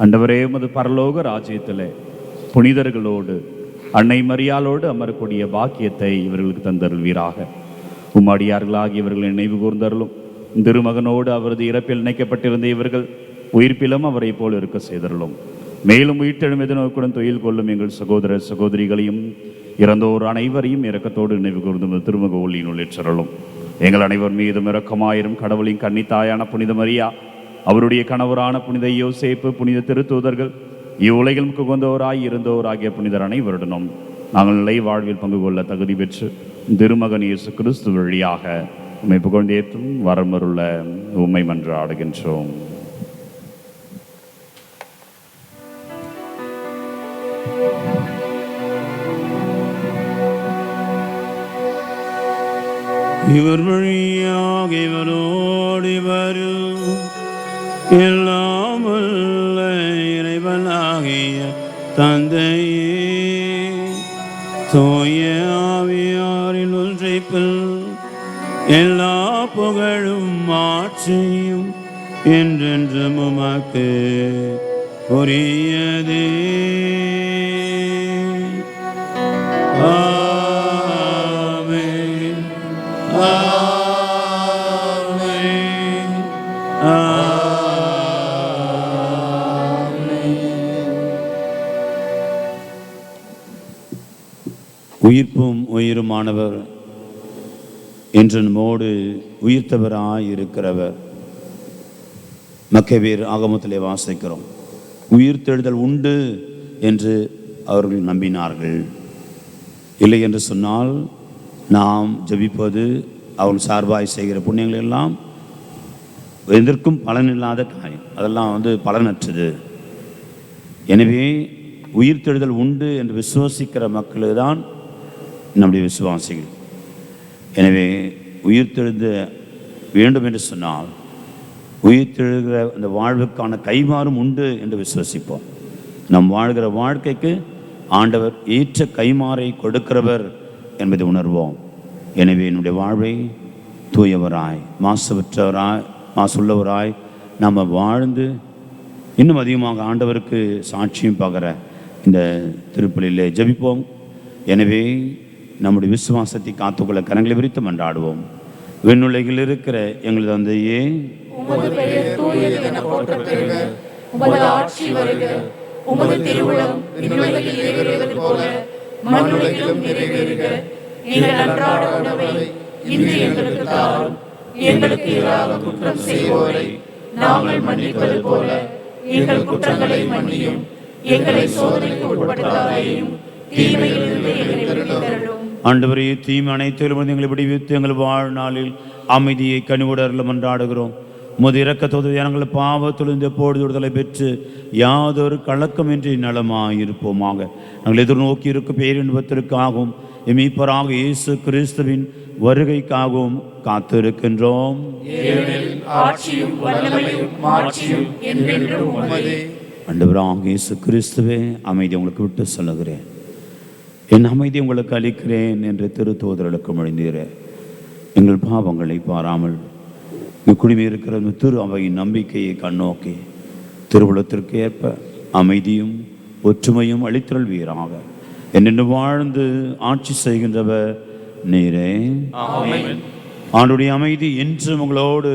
ஆண்டவரே உமது பரலோக ராஜ்யத்திலே புனிதர்களோடு அன்னை மரியாளோடு அமரக்கூடிய பாக்கியத்தை இவர்களுக்கு தந்தருள்வீராக. உம்மடியார்களாகி இவர்களை நினைவு கூர்ந்தருளும். திருமகனோடு அவரது இறப்பில் இணைக்கப்பட்டிருந்த இவர்கள் உயிர்ப்பிலும் அவரை போல் இருக்க செய்தருளும். மேலும் உயிர்த்தெழும் எதிர்நோக்குடன் தொழில் கொள்ளும் எங்கள் சகோதர சகோதரிகளையும் இறந்தோர் அனைவரையும் இரக்கத்தோடு நினைவு கூர்ந்து திருமுக ஒளியினுள் ஏற்றருளும். எங்கள் அனைவர் மீதும் இரக்கமாயிரும். கடவுளின் கன்னித்தாயான புனித மரியா, அவருடைய கணவரான புனித யோசேப்பு, புனித திருத்தூதர்கள், இவ்வுலகில் குகந்தோராய் இருந்தோர் ஆகிய புனிதர் அனைவருடனும் நாங்கள் நிலை வாழ்வில் பங்கு கொள்ள தகுதி பெற்று திருமகன் இயேசு கிறிஸ்து வழியாக உம்மை புகழ்ந்தேற்றும் வரமருள உம்மை மன்றாடுகின்றோம். இவர் வழியாக இவரோடு வரும் எல்லாம் வல்ல இறைவனாகிய தந்தையே, தூய ஆவியாரின் ஒன்றைப்பில் எல்லா புகழும் ஆட்சியும் என்றென்றும் உமக்கு உரியதே. ஆமென். ஆமென். உயிர்ப்பும் உயிருமானவர் என்று நம்மோடு உயிர்த்தவராயிருக்கிறவர். மக்கபேர் ஆகமத்திலே வாசிக்கிறோம். உயிர்த்தெழுதல் உண்டு என்று அவர்கள் நம்பினார்கள். இல்லை என்று சொன்னால் நாம் ஜபிப்பது, அவர்கள் சார்பாய் செய்கிற புண்ணியங்கள் எல்லாம் எதற்கும் பலனில்லாத காயம், அதெல்லாம் பலனற்றது. எனவே உயிர்த்தெழுதல் உண்டு என்று விசுவாசிக்கிற மக்கள் தான் நம்முடைய விசுவாசிகள். எனவே உயிர்த்தெழுத வேண்டும் என்று சொன்னால் உயிர்த்தெழுகிற அந்த வாழ்வுக்கான கைமாறும் உண்டு என்று விசுவசிப்போம். நம் வாழ்கிற வாழ்க்கைக்கு ஆண்டவர் ஏற்ற கைமாறை கொடுக்கிறவர் என்பதை உணர்வோம். எனவே என்னுடைய வாழ்வை தூயவராய், மாசுபற்றவராய், மாசுள்ளவராய் நாம் வாழ்ந்து இன்னும் அதிகமாக ஆண்டவருக்கு சாட்சியும் பகர இந்த திருப்பலியிலே ஜெபிப்போம். எனவே நம்முடைய விசுவாசத்தை காத்துக்கொள்ள கரங்களை விரித்து மன்றாடுவோம். விண்ணுலகில் இருக்கிற எங்கள் தந்தையே, உமது பெயர் தூயது என போற்றப் பெறுக. உமது ஆட்சி வருக. உமது திருவுளம் விண்ணுலகில் நிறைவேறுவது போல மண்ணுலகிலும் நிறைவேறுக. எங்கள் அன்றாட உணவை இன்று எங்களுக்கு தாரும். எங்களுக்கு எதிராக குற்றம் செய்வோரை நாங்கள் மன்னிப்பது போல எங்கள் குற்றங்களை மன்னியும். எங்களை சோதனைக்கு உட்படுத்தாதையும் தீமையிலிருந்து எங்களை விடுவித்தருளும். ஆண்டவரே, தீமை அனைத்திலும் எங்களை விடுவித்து எங்கள் வாழ்நாளில் அமைதியை கனிவோடு அருள மன்றாடுகிறோம். உமது இரக்கத்தோடு எங்கள் பாவத்திலிருந்து எப்பொழுது விடுதலை பெற்று யாதொரு கலக்கமின்றி நலமாயிருப்போமாக. நாங்கள் எதிர்நோக்கி இருக்கும் பேரின்பத்திற்காகவும் மீட்பராக இயேசு கிறிஸ்துவின் வருகைக்காகவும் காத்திருக்கின்றோம். ஆண்டவராக இயேசு கிறிஸ்துவே, அமைதி உங்களுக்கு விட்டு சொல்லுகிறேன், என் அமைதி உங்களுக்கு அளிக்கிறேன் என்று திருத்தூதர்களுக்கு மொழிந்தீரே. எங்கள் பாவங்களை பாராமல் குடிமை இருக்கிற திரு அவையின் நம்பிக்கையை கண்ணோக்கி திருவுளத்திற்கு ஏற்ப அமைதியும் ஒற்றுமையும் அளித்தருள்வீராக. என்னென்று வாழ்ந்து ஆட்சி செய்கின்றவர் நீரே. ஆண்டுடைய அமைதி என்றும் உங்களோடு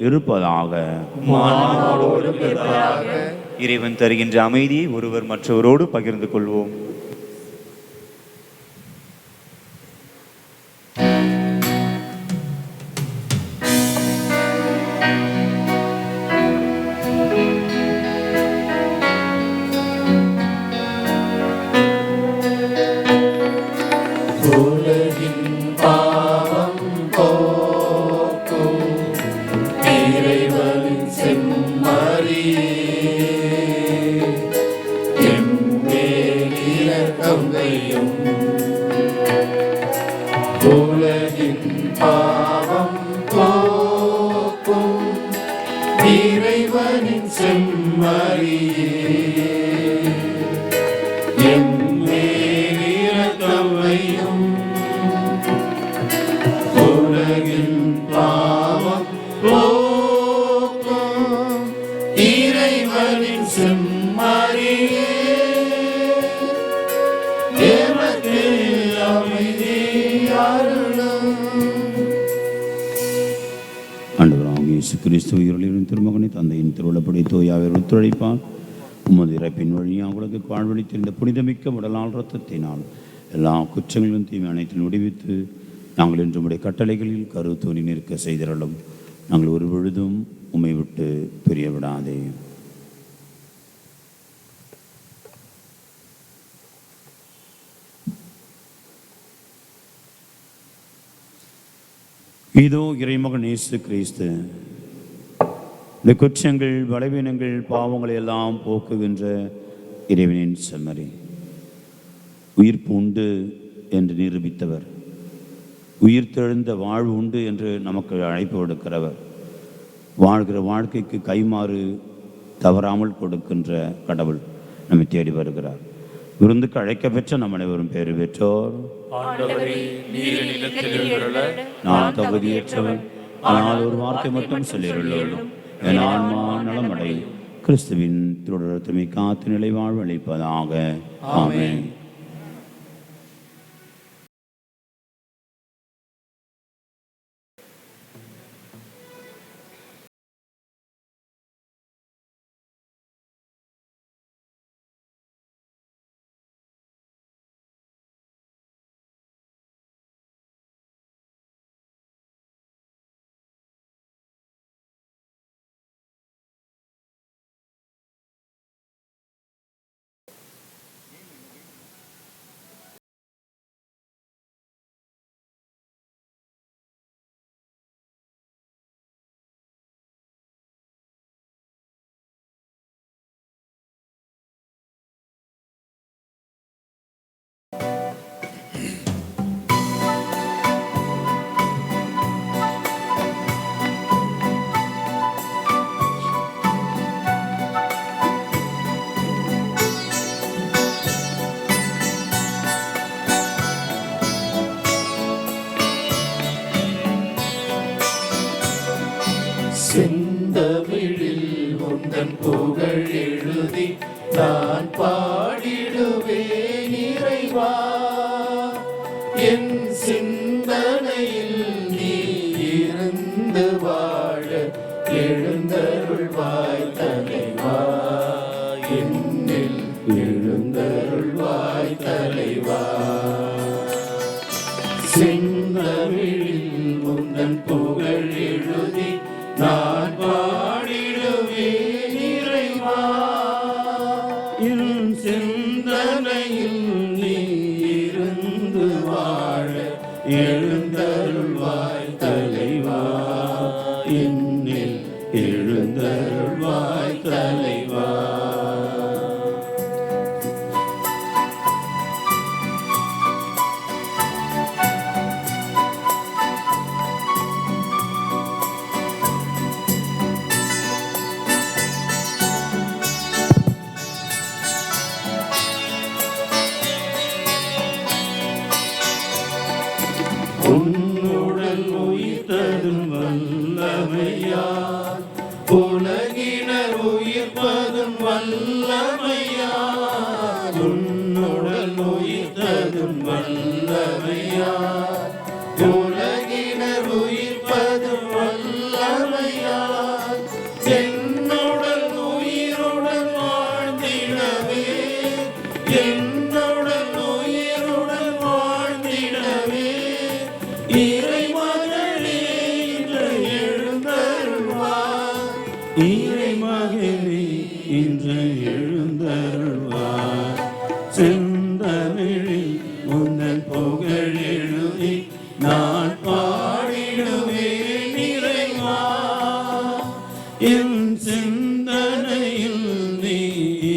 இருப்பதாக. இறைவன் தருகின்ற அமைதியை ஒருவர் மற்றவரோடு பகிர்ந்து கொள்வோம். கிறிஸ்து உயிரின் திருமகனை தந்தையின் திருவிழப்படி தூயாவை ஒத்துழைப்பால் உமது இறப்பின் வழியாக உலகுக்கு வாழ்வழித்திருந்த புனிதமிக்க உடலால் இரத்தத்தினால் எல்லா குற்றங்களிலும் தீமை அனைத்திலும் விடுவித்து நாங்கள் இன்று உடைய கட்டளைகளில் கருத்தூரி நிற்க செய்திடலும். நாங்கள் ஒரு பொழுதும் உம்மை விட்டு பிரிய விடாதே. இதோ இறைமகன் இயேசு கிறிஸ்து இந்த குற்றங்கள், பலவீனங்கள், பாவங்களை எல்லாம் போக்குகின்ற இறைவனின் செம்மறி. உயிர்ப்பு உண்டு என்று நிரூபித்தவர், உயிர் தெழுந்த வாழ்வு உண்டு என்று நமக்கு அழைப்பு கொடுக்கிறவர், வாழ்கிற வாழ்க்கைக்கு கைமாறு தவறாமல் கொடுக்கின்ற கடவுள் நம்மை தேடி வருகிறார். விருந்துக்கு அழைக்க பெற்ற நம் அனைவரும் பேறு பெற்றோர். நான் தகுதியற்றவன், ஆனால் ஒரு வார்த்தை மட்டும் சொல்லியுள்ளோம், என் ஆன்மா நலமடை. கிறிஸ்துவின் திருடரத்தமை காத்து நிலை வாழ்வளிப்பதாக. ஆமென். செந்தமிழில் உந்தன் புகழ் எழுதி நான் பாடிடும் செந்தமிழில் உந்தன் புகழ் எழுதி நான் பாடிடுவேன் இறைவா. என் சிந்தனையில் நீ இருந்து வாழ எழுந்தருள்வாய் தலைவா. என்னில் எழுந்தருள்வாய் தலைவா. உன்னுடன் உயிர்த்ததும் வல்லமையார், உலகினர் உயிர்ப்பதும் வல்லமையார். உன்னுடன் உயிர்த்ததும் வல்லமையார், உலகினர் உயிர்ப்பதும் வல்லமையார். என்னுடன் உயிருடன் வாழ்ந்திடவே, என்னுடன் உயிருடன் வாழ்ந்திடவே இறைமகனே இன்று எழுந்தருள்வார். இறைமகனே இன்று எழுந்தருள்வார். செந்தமிழில் உந்தன் புகழ் எழுதி நான் பாடிடுவேன் இறைவா. என் சிந்தனையில் நீ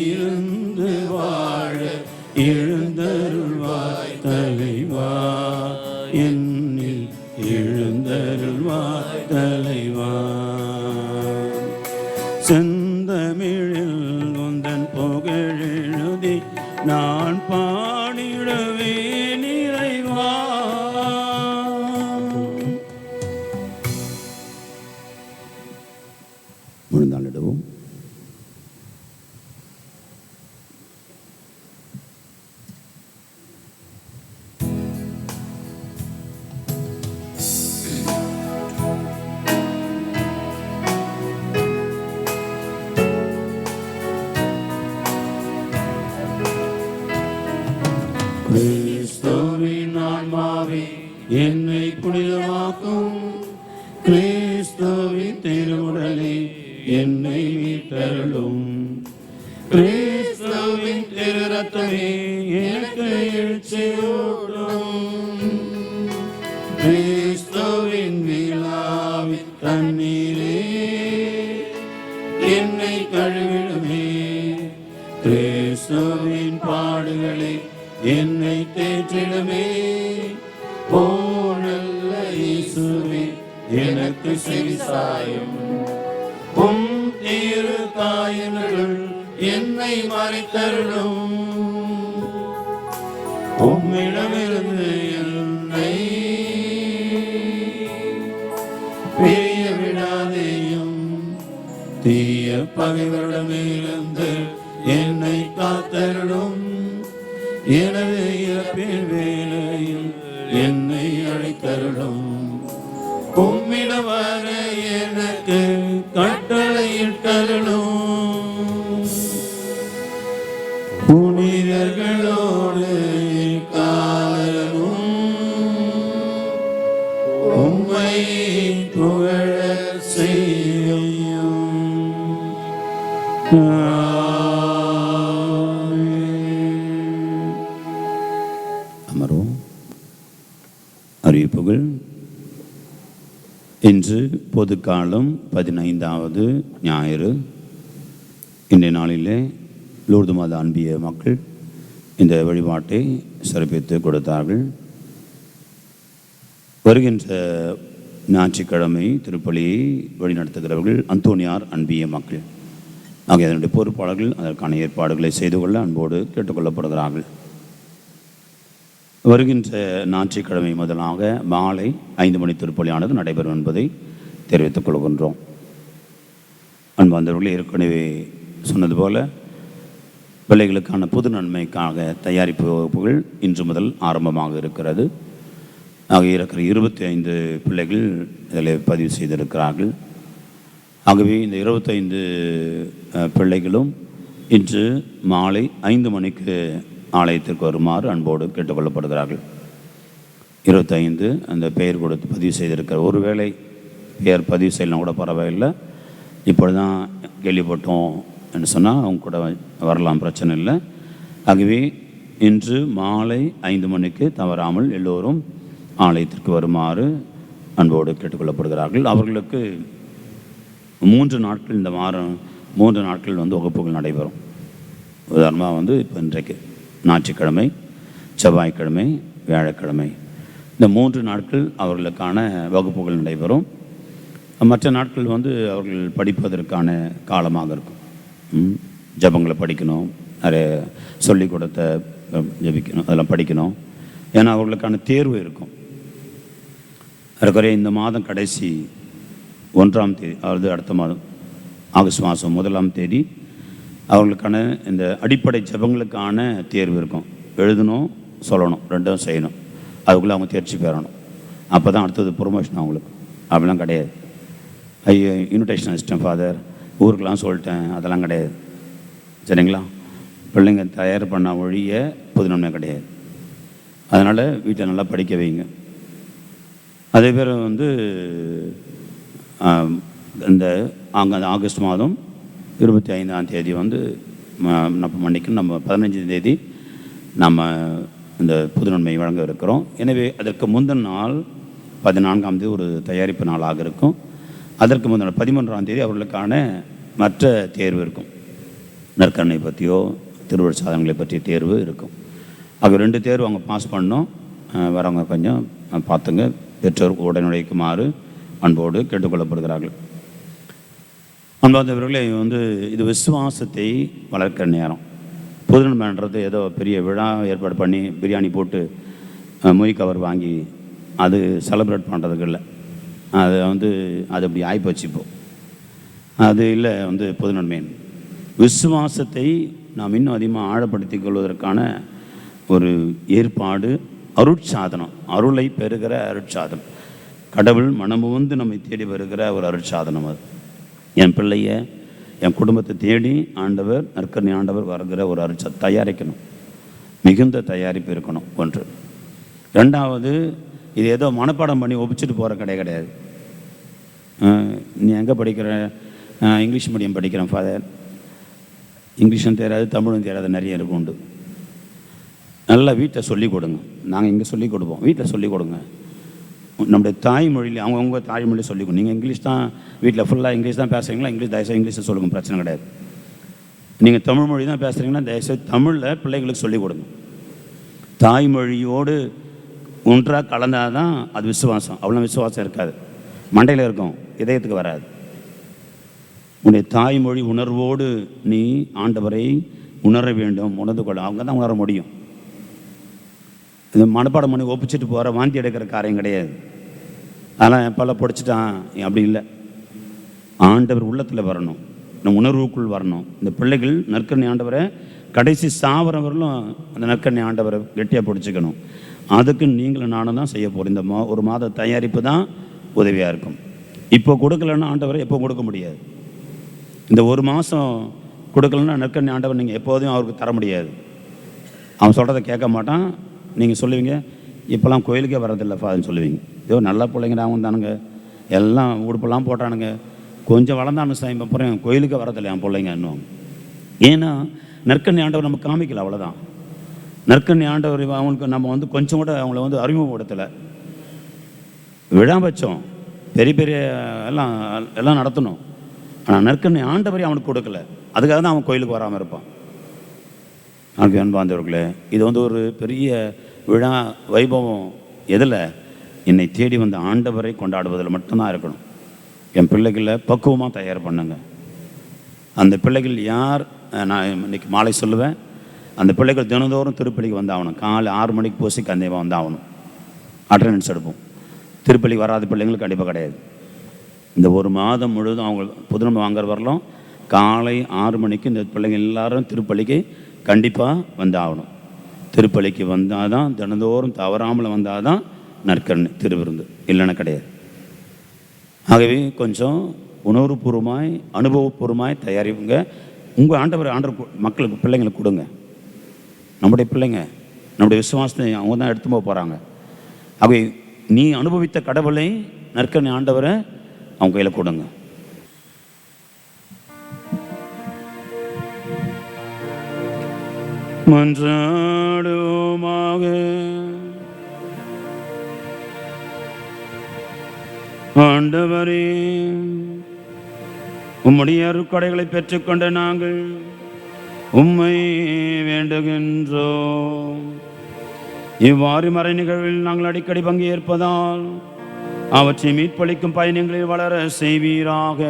இருந்து வாழ எழுந்தருள்வாய் தலைவா. என்னில் எழுந்தருள்வாய் தலைவா. செந்தமிழில் உந்தன் புகழ் எழுதி நான் பாடிடுவேன் இறைவா. முழுந்தாளிடுவோம். கிறிஸ்துவின் ஆன்மாவே என்னை புனிதமாக்கும். கிறிஸ்துவின் திருவுடலே என்னை மீட்டருளும். கிறிஸ்துவின் திரு ரத்தமே எனக்கு எழுச்சியூட்டும். கிறிஸ்துவின் விழாவின் தண்ணீரே என்னை கழுவிடுமே. கிறிஸ்துவின் பாடுகளை என்னை தேற்றிடுமே. ஓ நல்ல இயேசுவே எனக்கு செவிசாயும். உம் திரு காயங்களுள் என்னை மறைத்தருளும். உம்மிடமிருந்து என்னை பிரிய விடாதேயும். தீய பகைவரிடமிருந்து என்னை காத்தருளும். எனது இறப்பின் வேளையில் என்னை அழைத்தருளும். உம்மிடம் வர எனக்கு கட்டளையிட்டருளும். புனிதர்களோடு காலமும் உம்மை புகழ செய்யும். அமரும். அறிவிப்புகள். இன்று பொதுக்காலம் 15வது ஞாயிறு. இன்றைய நாளிலே லூர்து மாதா அன்பிய மக்கள் இந்த வழிபாட்டை சிறப்பித்து கொடுத்தார்கள். வருகின்ற ஞாயிற்றுக்கிழமை திருப்பலியை வழிநடத்துகிறவர்கள் அந்தோனியார் அன்பிய மக்கள் ஆகிய அதனுடைய பொறுப்பாளர்கள் அதற்கான ஏற்பாடுகளை செய்து கொள்ள அன்போடு கேட்டுக்கொள்ளப்படுகிறார்கள். வருகின்ற ஞாயிற்றுக்கிழமை முதலாக மாலை 5 மணி திருப்பலியானது நடைபெறும் என்பதை தெரிவித்துக் கொள்கின்றோம். அன்பார்ந்தவர்களே, ஏற்கனவே சொன்னது போல பிள்ளைகளுக்கான பொது நன்மைக்காக தயாரிப்பு வகுப்புகள் இன்று முதல் ஆரம்பமாக இருக்கிறது. ஆகிய இருக்கிற 25 பிள்ளைகள் இதில் பதிவு செய்திருக்கிறார்கள். ஆகவே இந்த 25 பிள்ளைகளும் இன்று மாலை 5 மணிக்கு ஆலயத்திற்கு வருமாறு அன்போடு கேட்டுக்கொள்ளப்படுகிறார்கள். 25 அந்த பெயர் கொடுத்து பதிவு செய்திருக்கார். ஒருவேளை பெயர் பதிவு செய்யலாம் கூட பரவாயில்லை, இப்பொழுது தான் கேள்விப்பட்டோம் என்று சொன்னால் அவங்க கூட வரலாம், பிரச்சனை இல்லை. ஆகவே இன்று மாலை 5 மணிக்கு தவறாமல் எல்லோரும் ஆலயத்திற்கு வருமாறு அன்போடு கேட்டுக்கொள்ளப்படுகிறார்கள். அவர்களுக்கு 3 நாட்கள் இந்த வாரம் 3 நாட்கள் வகுப்புகள் நடைபெறும். உதாரணமாக இப்போ இன்றைக்கு ஞாயிற்றுக்கிழமை, செவ்வாய்க்கிழமை, வியாழக்கிழமை இந்த 3 நாட்கள் அவர்களுக்கான வகுப்புகள் நடைபெறும். மற்ற நாட்கள் அவர்கள் படிப்பதற்கான காலமாக இருக்கும். ஜபங்களை படிக்கணும், நிறைய சொல்லிக் கொடுத்த ஜபிக்கணும், அதெல்லாம் படிக்கணும். ஏன்னா அவர்களுக்கான தேர்வு இருக்கும். அதுக்குறைய இந்த மாதம் கடைசி 1ஆம் தேதி, அதாவது அடுத்த மாதம் ஆகஸ்ட் மாதம் 1ஆம் தேதி அவர்களுக்கான இந்த அடிப்படை ஜபங்களுக்கான தேர்வு இருக்கும். எழுதணும், சொல்லணும், ரெண்டும் செய்யணும். அதுக்குள்ளே அவங்க தேர்ச்சி பெறணும். அப்போ தான் அடுத்தது ப்ரொமோஷன் அவங்களுக்கு. அப்படிலாம் கிடையாது. ஐயோ இன்விடேஷன் அடிச்சிட்டேன் ஃபாதர், ஊருக்கெலாம் சொல்லிட்டேன், அதெல்லாம் கிடையாது. சரிங்களா? பிள்ளைங்க தயார் பண்ண ஒழிய பொது நன்மை கிடையாது. அதனால் வீட்டில் நல்லா படிக்க வைங்க. அதே பேர் இந்த ஆகஸ்ட் மாதம் 25ஆம் தேதி நம்ம 15ஆம் தேதி நம்ம இந்த புது நன்மை வழங்க இருக்கிறோம். எனவே அதற்கு முந்தின நாள் 14ஆம் தேதி ஒரு தயாரிப்பு நாளாக இருக்கும். அதற்கு முந்தின நாள் 13ஆம் தேதி அவர்களுக்கான மற்ற தேர்வு இருக்கும். நற்கருணை பற்றியோ திருவள்ளுவர் சாதனைகளை பற்றிய தேர்வு இருக்கும். ஆக 2 தேர்வு அவங்க பாஸ் பண்ணோம். வரவங்க கொஞ்சம் பார்த்துங்க, பெற்றோர் உடனுழைக்குமாறு அன்போடு கேட்டுக்கொள்ளப்படுகிறார்கள். அன்பார்ந்தவர்களே, இது விசுவாசத்தை வளர்க்கிற நேரம். புதுநன்மைன்றது ஏதோ பெரிய விழா ஏற்பாடு பண்ணி பிரியாணி போட்டு மொய் கவர் வாங்கி அது செலிப்ரேட் பண்ணுறதுக்கு இல்லை. அது அது அப்படி ஆகிப்போச்சு. இப்போ அது இல்லை. புதுநன்மை விசுவாசத்தை நாம் இன்னும் அதிகமாக ஆழப்படுத்திக் கொள்வதற்கான ஒரு ஏற்பாடு, அருட்சாதனம், அருளை பெறுகிற அருட்சாதனம். கடவுள் மனமுவந்து நம்மை தேடி வருகிற ஒரு அருட்சாதனம். அது என் பிள்ளைய, என் குடும்பத்தை தேடி ஆண்டவர், நற்கருணை ஆண்டவர் வருகிற ஒரு தயாரிக்கணும். மிகுந்த தயாரிப்பு இருக்கணும். 1. 2வது, இது ஏதோ மனப்பாடம் பண்ணி ஒப்பிச்சுட்டு போகிற கிடையாது. நீ எங்கே படிக்கிற? இங்கிலீஷ் மீடியம் படிக்கிறேன் ஃபாதர். இங்கிலீஷும் தெரியாது, தமிழும் தெரியாது, நிறைய இருக்கும் உண்டு. நல்லா வீட்டில் சொல்லிக் கொடுங்க. நாங்கள் இங்கே சொல்லிக் கொடுப்போம், வீட்டில் சொல்லிக் கொடுங்க. நம்முடைய தாய்மொழியில் அவங்கவுங்க தாய்மொழியில் சொல்லிக் கொடுங்க. நீங்கள் இங்கிலீஷ் தான் வீட்டில் ஃபுல்லாக இங்கிலீஷ் தான் பேசுகிறீங்களா, இங்கிலீஷ் தயவுசெய்து இங்கிலீஷில் சொல்லுங்கள், பிரச்சனை கிடையாது. நீங்கள் தமிழ் மொழி தான் பேசுகிறீங்கன்னா தயவுசெய்து தமிழில் பிள்ளைகளுக்கு சொல்லிக் கொடுங்க. தாய்மொழியோடு ஒன்றாக கலந்தால் தான் அது விசுவாசம். அவ்வளோ விசுவாசம் இருக்காது, மண்டையில் இருக்கும், இதயத்துக்கு வராது. உன்னுடைய தாய்மொழி உணர்வோடு நீ ஆண்டவரை உணர வேண்டும், உணர்ந்து கொள்ள. அவங்க தான் உணர முடியும். இது மனப்பாடம் பண்ணி ஒப்பிச்சுட்டு போகிற வாந்தி எடுக்கிற காரியம் கிடையாது. அதெல்லாம் பல படிச்சுட்டான், அப்படி இல்லை. ஆண்டவர் உள்ளத்தில் வரணும், நம்ம உணர்வுக்குள் வரணும். இந்த பிள்ளைகள் நற்கருணை ஆண்டவரை கடைசி சாவரவர்களும் அந்த நற்கருணை ஆண்டவரை கெட்டியாக பிடிச்சிக்கணும். அதுக்கு நீங்களும் நானும் தான் செய்ய போகிறோம். இந்த ஒரு மாத தயாரிப்பு தான் உதவியாக இருக்கும். இப்போ கொடுக்கலன்னா ஆண்டவரை எப்போ கொடுக்க முடியாது. இந்த ஒரு மாதம் கொடுக்கலன்னா நற்கருணை ஆண்டவர் நீங்கள் எப்போதும் அவருக்கு தர முடியாது. அவன் சொல்கிறத கேட்க மாட்டான். நீங்கள் சொல்லுவீங்க, இப்போல்லாம் கோயிலுக்கே வரதில்லை ஃபாதர்னு சொல்லுவீங்க. ஏதோ நல்ல பிள்ளைங்க அவங்க தானுங்க, எல்லாம் உடுப்பெல்லாம் போட்டானுங்க, கொஞ்சம் வளர்ந்தானு சாமி அப்புறம் கோயிலுக்கே வரதில்லை என் பிள்ளைங்க இன்னும். ஏன்னா நற்கருணை ஆண்டவர் நம்ம காமிக்கல, அவ்வளோதான். நற்கருணை ஆண்டவர் அவங்களுக்கு நம்ம கொஞ்சம் கூட அவங்கள அறிமுகப்படுத்தலை. விழா வச்சோம், பெரிய பெரிய எல்லாம் நடத்தணும். ஆனால் நற்கருணை ஆண்டவரை அவனுக்கு கொடுக்கல. அதுக்காக தான் அவன் கோயிலுக்கு வராமல் இருப்பான். எனக்கு அன்பார்ந்தவர்களே, இது ஒரு பெரிய விழா வைபவம். எதில்? என்னை தேடி வந்த ஆண்டவரை கொண்டாடுவதில் மட்டும்தான் இருக்கணும். என் பிள்ளைகளை பக்குவமாக தயார் பண்ணுங்க. அந்த பிள்ளைகள் யார்? நான் இன்னைக்கு மாலை சொல்லுவேன், அந்த பிள்ளைகள் தினந்தோறும் திருப்பலிக்கு வந்தாகணும். காலை 6 மணிக்கு பூசி கண்டிப்பாக வந்தாகணும். அட்டண்டன்ஸ் எடுப்போம். திருப்பலிக்கு வராத பிள்ளைங்களுக்கு கண்டிப்பாக கிடையாது. இந்த ஒரு மாதம் முழுவதும் அவங்க புதுநன்மை வாங்குற வரலாம். காலை 6 மணிக்கு இந்த பிள்ளைங்க எல்லாரும் திருப்பலிக்கு கண்டிப்பாக வந்தாகணும். திருப்பலிக்கு வந்தால் தான், தினந்தோறும் தவறாமல் வந்தால் தான் நற்கருணை திருவிருந்து, இல்லைன்னா கிடையாது. ஆகவே கொஞ்சம் உணர்வுபூர்வமாய் அனுபவபூர்வமாய் தயாரிப்புங்க. உங்கள் ஆண்டவர் மக்களுக்கு பிள்ளைங்களுக்கு கொடுங்க. நம்முடைய பிள்ளைங்க நம்முடைய விசுவாசத்தை அவங்க தான் எடுத்து போக போகிறாங்க. அவை நீ அனுபவித்த கடவுளை நற்கருணை ஆண்டவரை அவங்க கையில் கொடுங்க. மன்றாடுவோமாக. ஆண்டவரே, உம்முடைய அருட்கொடைகளை பெற்றுக்கொண்ட நாங்கள் உம்மை வேண்டுகின்றோம். இவ்வாறு மறை நிகழ்வில் நாங்கள் அடிக்கடி பங்கேற்பதால் அவற்றை மீட்பளிக்கும் பயணங்களில் வளர செய்வீராக.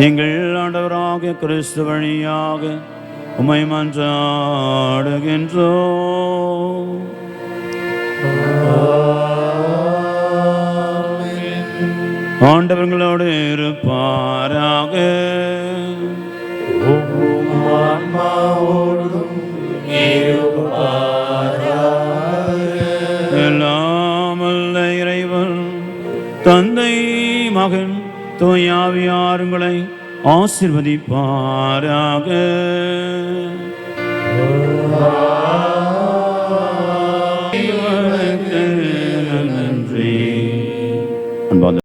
எங்கள் ஆண்டவராக கிறிஸ்து வழியாக உம்மை மன்றாடுகின்றோம். ஆண்டவர்களோடு இருப்பாராக. எல்லாம் வல்ல இறைவன் தந்தை மகன் தூய ஆவியார் உங்களை ஆசீர்வதிப்பாராக.